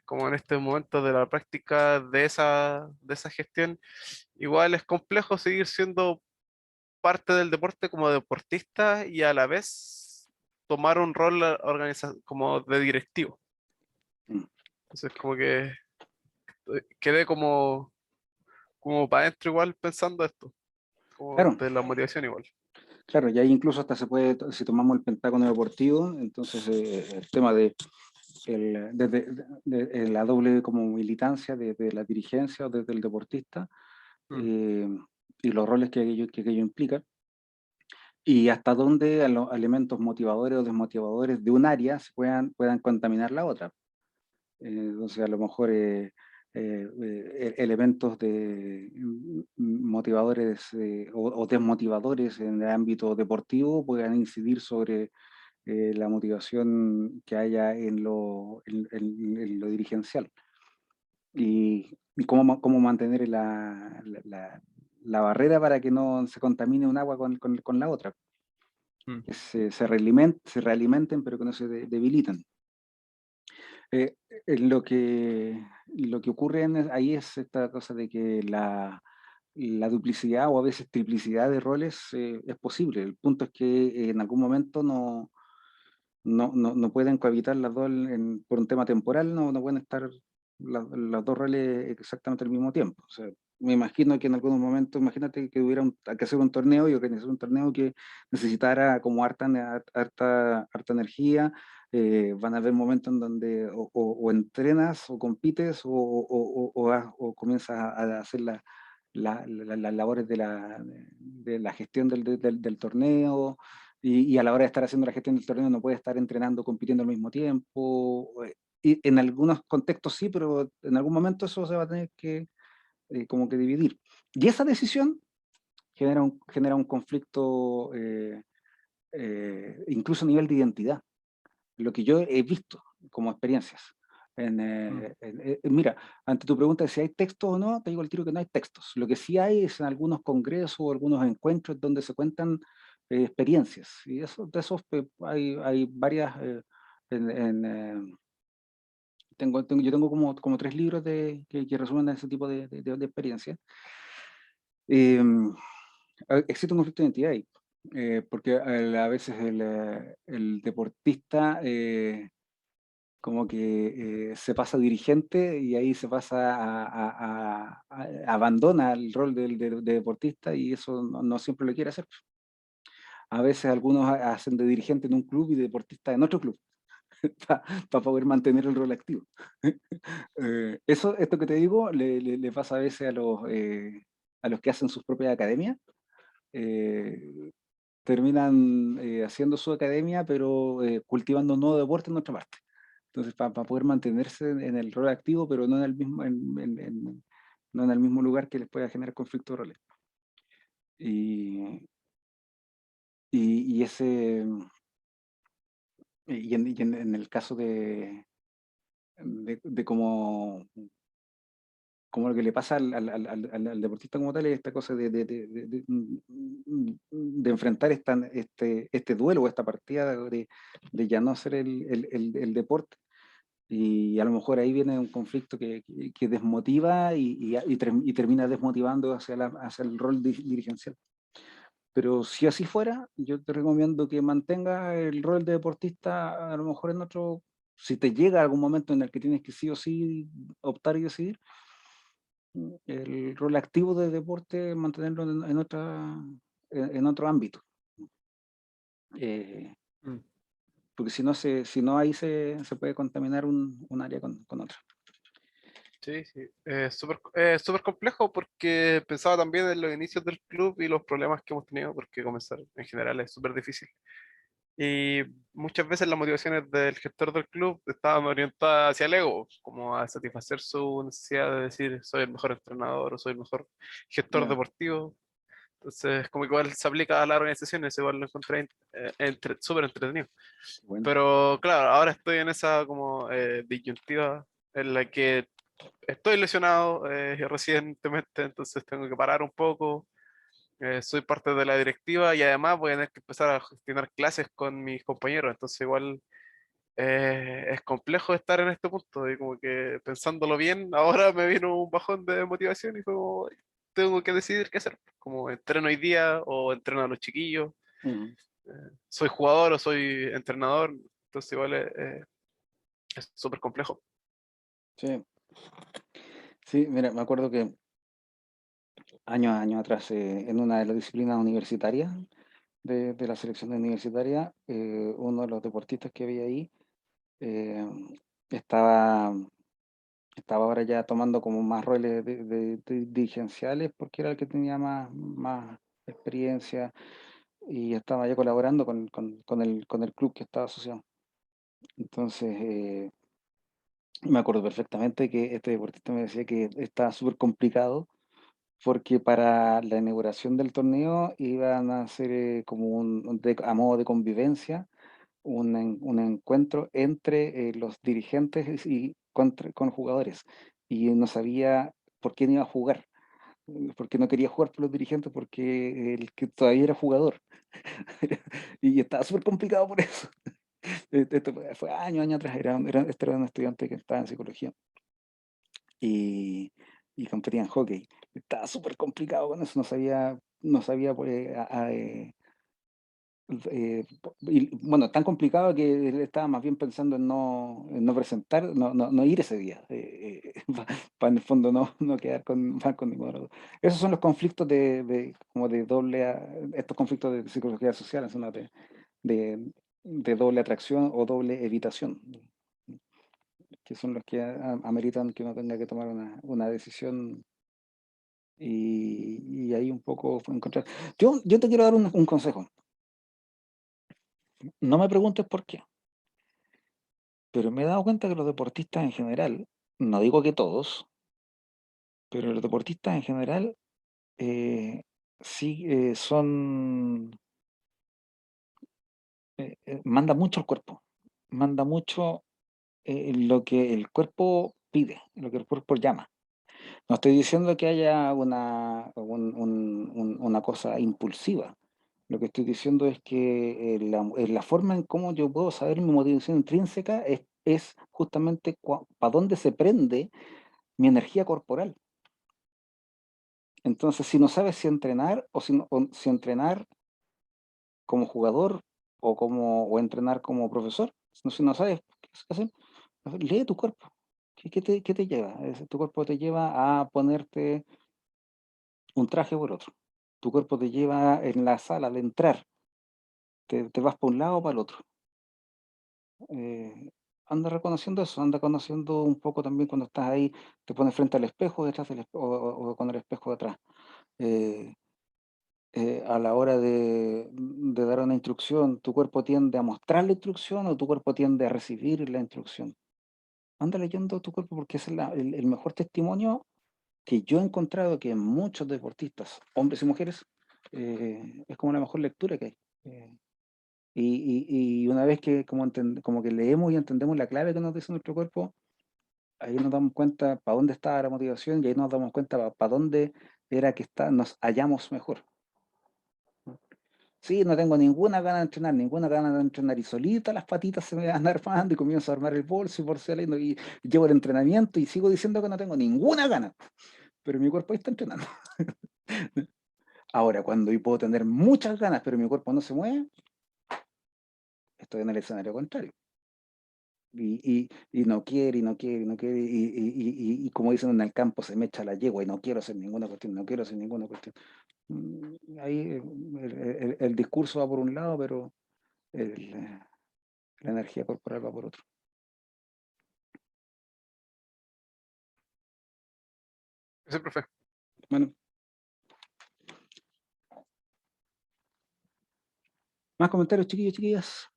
como en este momento de la práctica de esa gestión, igual es complejo seguir siendo parte del deporte como deportista y a la vez tomar un rol como de directivo.
Mm.
Entonces como que quedé como para adentro igual pensando esto, como
Claro,
de la motivación igual.
claro, y ahí incluso hasta se puede, si tomamos el pentágono deportivo, entonces el tema de la doble como militancia desde la dirigencia o desde el deportista, y los roles que ello implica, y hasta dónde los elementos motivadores o desmotivadores de un área se puedan contaminar la otra. Entonces, a lo mejor elementos de motivadores o desmotivadores en el ámbito deportivo puedan incidir sobre la motivación que haya en en lo dirigencial. Y cómo mantener la barrera para que no se contamine un agua con la otra, que se realimenten, pero que no se debiliten. Eh, lo que ocurre ahí es esta cosa de que la duplicidad o a veces triplicidad de roles es posible. El punto es que en algún momento no pueden cohabitar las dos por un tema temporal, no pueden estar los dos roles exactamente al mismo tiempo. O sea, me imagino que en algunos momentos, imagínate que hubiera que hacer un torneo y organizar un torneo que necesitara como harta energía. Van a haber momentos en donde o entrenas o compites o comienzas a hacer las labores de la gestión del torneo, y a la hora de estar haciendo la gestión del torneo no puede estar entrenando, compitiendo al mismo tiempo. Y en algunos contextos sí, pero en algún momento eso se va a tener que como que dividir. Y esa decisión genera un conflicto incluso a nivel de identidad, lo que yo he visto como experiencias. Mira, ante tu pregunta de si hay textos o no, te digo al tiro que no hay textos. Lo que sí hay es en algunos congresos o algunos encuentros donde se cuentan experiencias. Y de esos hay varias. En- en, eh, yo tengo como 3 libros que resumen ese tipo de experiencias. Existe un conflicto de identidad ahí, porque a veces el deportista como que se pasa dirigente y ahí se pasa abandona el rol de deportista, y eso no siempre lo quiere hacer. A veces algunos hacen de dirigente en un club y de deportista en otro club para poder mantener el rol activo. Esto que te digo le pasa a veces a los que hacen sus propias academias. eh, Terminan haciendo su academia, pero cultivando un nuevo deporte en otra parte. Entonces, para poder mantenerse en el rol activo, pero no en el mismo, no en el mismo lugar que les pueda generar conflicto de roles. Y, y ese, en el caso de como lo que le pasa al deportista como tal, es esta cosa de enfrentar este duelo o esta partida de ya no hacer el deporte. Y a lo mejor ahí viene un conflicto que desmotiva y termina desmotivando hacia el rol dirigencial. Pero si así fuera, yo te recomiendo que mantenga el rol de deportista a lo mejor en otro, si te llega algún momento en el que tienes que sí o sí optar y decidir, el rol activo de deporte, mantenerlo en otro ámbito. Eh,
Mm.
Porque si no ahí se puede contaminar un área con otra.
Sí, sí. Es súper complejo porque pensaba también en los inicios del club y los problemas que hemos tenido, porque comenzar en general es súper difícil. Y muchas veces las motivaciones del gestor del club estaban orientadas hacia el ego, como a satisfacer su necesidad de decir soy el mejor entrenador o soy el mejor gestor
Ya,
deportivo. Entonces, como que igual se aplica a las organizaciones, igual lo encontré súper entretenido.
bueno,
Pero claro, ahora estoy en esa como disyuntiva en la que estoy lesionado recientemente, entonces tengo que parar un poco soy parte de la directiva y además voy a tener que empezar a gestionar clases con mis compañeros, entonces igual es complejo estar en este punto y como que pensándolo bien, ahora me vino un bajón de motivación y fue como, tengo que decidir qué hacer, como entreno hoy día o entreno a los chiquillos, soy jugador o soy entrenador, entonces igual es súper complejo.
Sí. Sí, mira, me acuerdo que años atrás, en una de las disciplinas universitarias de la selección universitaria, uno de los deportistas que había ahí eh, estaba, estaba ahora ya tomando como más roles dirigenciales porque era el que tenía más experiencia y estaba ya colaborando con el club que estaba asociado. Entonces, me acuerdo perfectamente que este deportista me decía que estaba súper complicado porque para la inauguración del torneo iban a hacer como a modo de convivencia un encuentro entre los dirigentes y con jugadores. Y no sabía por quién iba a jugar, porque no quería jugar por los dirigentes porque el que todavía era jugador. Y estaba súper complicado por eso. Esto fue años atrás, este era un estudiante que estaba en psicología y, y competía en hockey. Estaba súper complicado con eso, no sabía pues, y, bueno, tan complicado que él estaba más bien pensando en no presentar, no ir ese día, para en el fondo no quedar mal con ninguno de los dos. Esos son los conflictos como de estos conflictos de psicología social, son de doble atracción o doble evitación, que son los que ameritan que uno tenga que tomar una decisión y ahí un poco encontrar. Yo te quiero dar un consejo. No me preguntes por qué, pero me he dado cuenta que los deportistas en general, no digo que todos, pero los deportistas en general sí manda mucho el cuerpo, manda mucho lo que el cuerpo pide, lo que el cuerpo llama. No estoy diciendo que haya una cosa impulsiva. Lo que estoy diciendo es que la forma en cómo yo puedo saber mi motivación intrínseca es justamente para dónde se prende mi energía corporal. Entonces, si no sabes si entrenar o si entrenar como jugador o entrenar como profesor, si no sabes qué hacer, lee tu cuerpo. ¿Qué te lleva? Tu cuerpo te lleva a ponerte un traje por otro. Tu cuerpo te lleva en la sala de entrar, te vas para un lado o para el otro. Anda reconociendo eso, anda conociendo un poco también cuando estás ahí, te pones frente al espejo, detrás del o con el espejo detrás. Eh, a la hora de dar una instrucción, ¿tu cuerpo tiende a mostrar la instrucción o tu cuerpo tiende a recibir la instrucción? Anda leyendo tu cuerpo porque ese es el mejor testimonio que yo he encontrado que muchos deportistas, hombres y mujeres, es como la mejor lectura que hay. Y una vez que como que leemos y entendemos la clave que nos dice nuestro cuerpo, ahí nos damos cuenta para dónde está la motivación y ahí nos damos cuenta para dónde era que nos hallamos mejor. Sí, no tengo ninguna gana de entrenar y solita las patitas se me van armando y comienzo a armar el bolso y por saliendo y llevo el entrenamiento y sigo diciendo que no tengo ninguna gana, pero mi cuerpo ahí está entrenando. Ahora, cuando yo puedo tener muchas ganas, pero mi cuerpo no se mueve, estoy en el escenario contrario. Y no quiere, y no quiere, y no quiere, y como dicen en el campo, se me echa la yegua y no quiero hacer ninguna cuestión, no quiero hacer ninguna cuestión. Ahí el discurso va por un lado, pero la energía corporal va por otro.
Ese profe.
Bueno, más comentarios, chiquillos, chiquillas.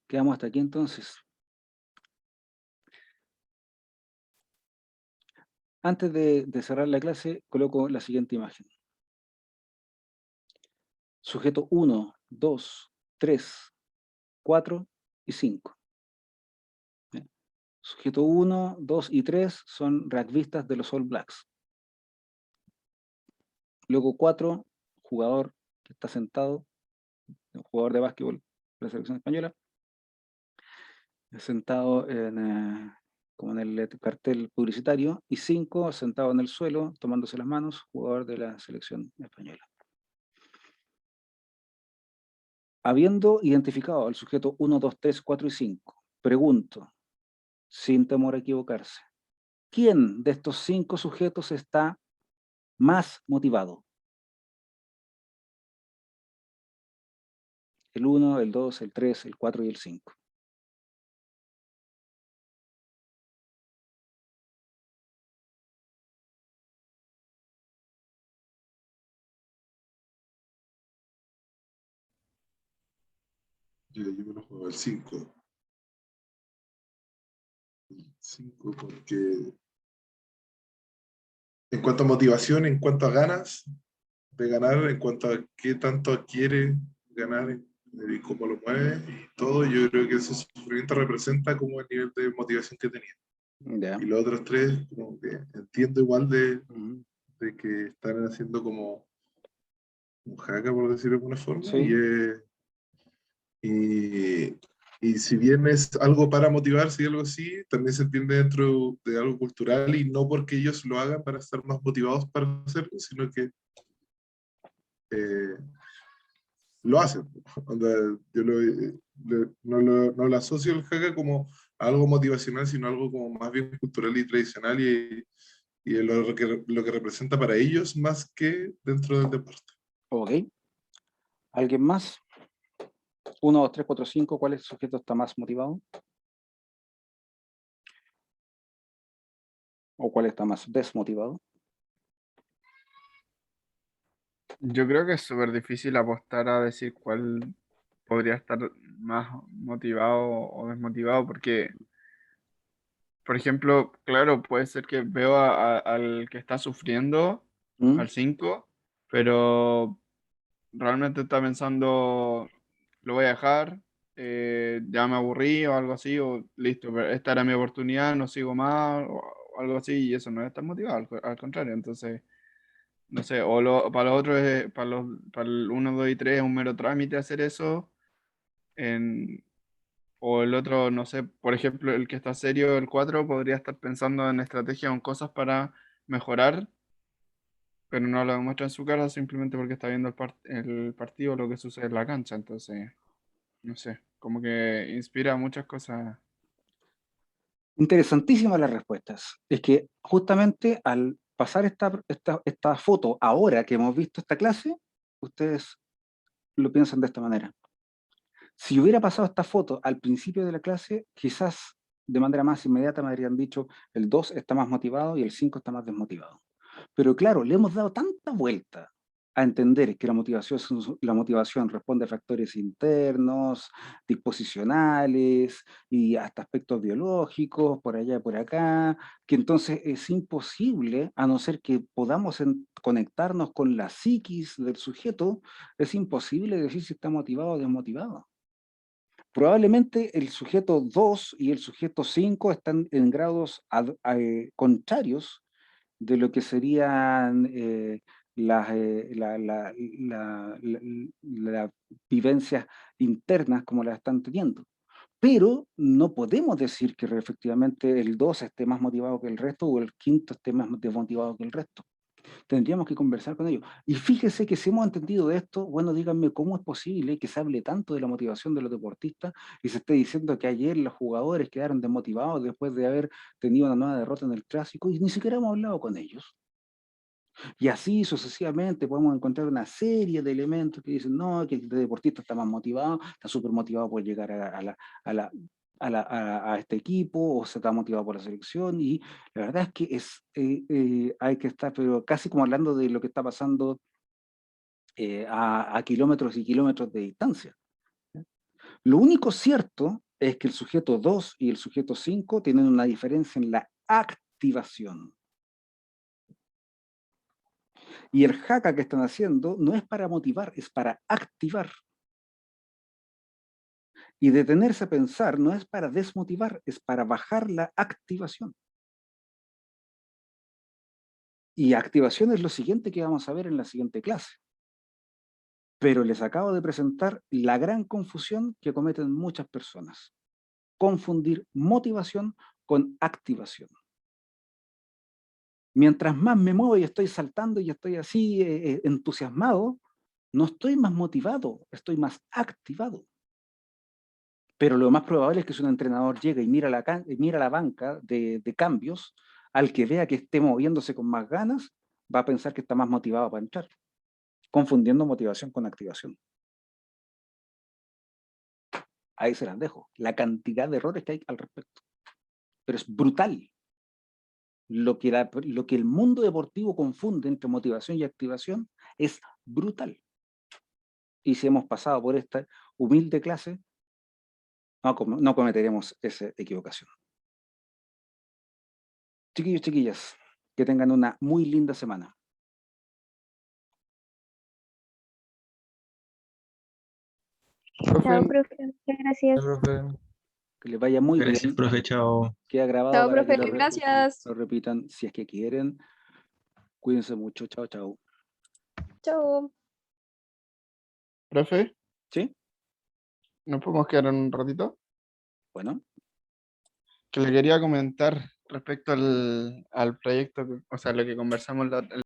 Quedamos hasta aquí entonces. Antes de cerrar la clase, coloco la siguiente imagen. Sujeto 1, 2, 3, 4 y 5. Sujeto 1, 2 y 3 son rugbyistas de los All Blacks. Luego 4, jugador que está sentado, un jugador de básquetbol de la selección española, sentado como en el cartel publicitario, y 5, sentado en el suelo, tomándose las manos, jugador de la selección española. Habiendo identificado al sujeto 1, 2, 3, 4 y 5, pregunto, sin temor a equivocarse, ¿quién de estos 5 sujetos está más motivado? El 1, el 2, el 3, el 4 y el 5.
Yo me lo juego el 5. El 5 porque en cuanto a motivación, en cuanto a ganas de ganar, en cuanto a qué tanto quiere ganar y cómo lo mueve y todo, yo creo que ese sufrimiento representa como el nivel de motivación que tenía.
Ya.
Y los otros 3, como que entiendo igual de
Ujú.
que están haciendo como un jaca, por decirlo de alguna forma,
Sí.
y si bien es algo para motivarse y algo así, también se entiende dentro de algo cultural y no porque ellos lo hagan para estar más motivados para hacerlo, sino que lo hacen. Onda, yo no lo asocio el jaca como algo motivacional, sino algo como más bien cultural y tradicional y lo que representa para ellos más que dentro del deporte.
Ok. ¿Alguien más? 1, 2, 3, 4, 5. ¿Cuál es el sujeto está más motivado? ¿O cuál está más desmotivado?
Yo creo que es súper difícil apostar a decir cuál podría estar más motivado o desmotivado, porque, por ejemplo, claro, puede ser que veo al que está sufriendo,
¿Mm?
al 5, pero realmente está pensando, lo voy a dejar, ya me aburrí o algo así, o listo, pero esta era mi oportunidad, no sigo más, o algo así, y eso no es estar motivado, al contrario, entonces, no sé, para los otros, para el 1, 2 y 3 es un mero trámite hacer eso, en, o el otro, no sé, por ejemplo, el que está serio, el 4 podría estar pensando en estrategias o en cosas para mejorar, pero no lo demuestra en su cara simplemente porque está viendo el partido o lo que sucede en la cancha. Entonces, no sé, como que inspira muchas cosas.
Interesantísimas las respuestas. Es que justamente al pasar esta foto, ahora que hemos visto esta clase, ustedes lo piensan de esta manera. Si hubiera pasado esta foto al principio de la clase, quizás de manera más inmediata me habrían dicho el 2 está más motivado y el 5 está más desmotivado. Pero claro, le hemos dado tanta vuelta a entender que la motivación responde a factores internos, disposicionales y hasta aspectos biológicos, por allá y por acá, que entonces es imposible, a no ser que podamos conectarnos con la psiquis del sujeto, es imposible decir si está motivado o desmotivado. Probablemente el sujeto 2 y el sujeto 5 están en grados contrarios de lo que serían las vivencias internas como las están teniendo. Pero no podemos decir que efectivamente el 2 esté más motivado que el resto o el quinto esté más desmotivado que el resto. Tendríamos que conversar con ellos. Y fíjese que si hemos entendido de esto, bueno, díganme cómo es posible que se hable tanto de la motivación de los deportistas y se esté diciendo que ayer los jugadores quedaron desmotivados después de haber tenido una nueva derrota en el clásico y ni siquiera hemos hablado con ellos. Y así sucesivamente podemos encontrar una serie de elementos que dicen, no, que el deportista está más motivado, está súper motivado por llegar a este equipo, o se está motivado por la selección, y la verdad es que hay que estar, pero casi como hablando de lo que está pasando a kilómetros y kilómetros de distancia. Lo único cierto es que el sujeto 2 y el sujeto 5 tienen una diferencia en la activación. Y el jaca que están haciendo no es para motivar, es para activar. Y detenerse a pensar no es para desmotivar, es para bajar la activación. Y activación es lo siguiente que vamos a ver en la siguiente clase. Pero les acabo de presentar la gran confusión que cometen muchas personas. Confundir motivación con activación. Mientras más me muevo y estoy saltando y estoy así entusiasmado, no estoy más motivado, estoy más activado. Pero lo más probable es que si un entrenador llega y mira la banca de cambios, al que vea que esté moviéndose con más ganas, va a pensar que está más motivado para entrar, confundiendo motivación con activación. Ahí se las dejo, la cantidad de errores que hay al respecto. Pero es brutal. Lo que el mundo deportivo confunde entre motivación y activación es brutal. Y si hemos pasado por esta humilde clase, no cometeremos esa equivocación. Chiquillos, chiquillas, que tengan una muy linda semana.
Chao,
Profe,
profe. Muchas gracias.
Profe.
Que les vaya muy
Gracias,
bien.
profe, chao.
Queda grabado
Chao,
para que
profe. Gracias.
lo repitan si es que quieren. Cuídense mucho. Chao, chao.
Chao.
profe,
¿Sí?
¿nos podemos quedar en un ratito?
Bueno.
Que le quería comentar respecto al proyecto, o sea, lo que conversamos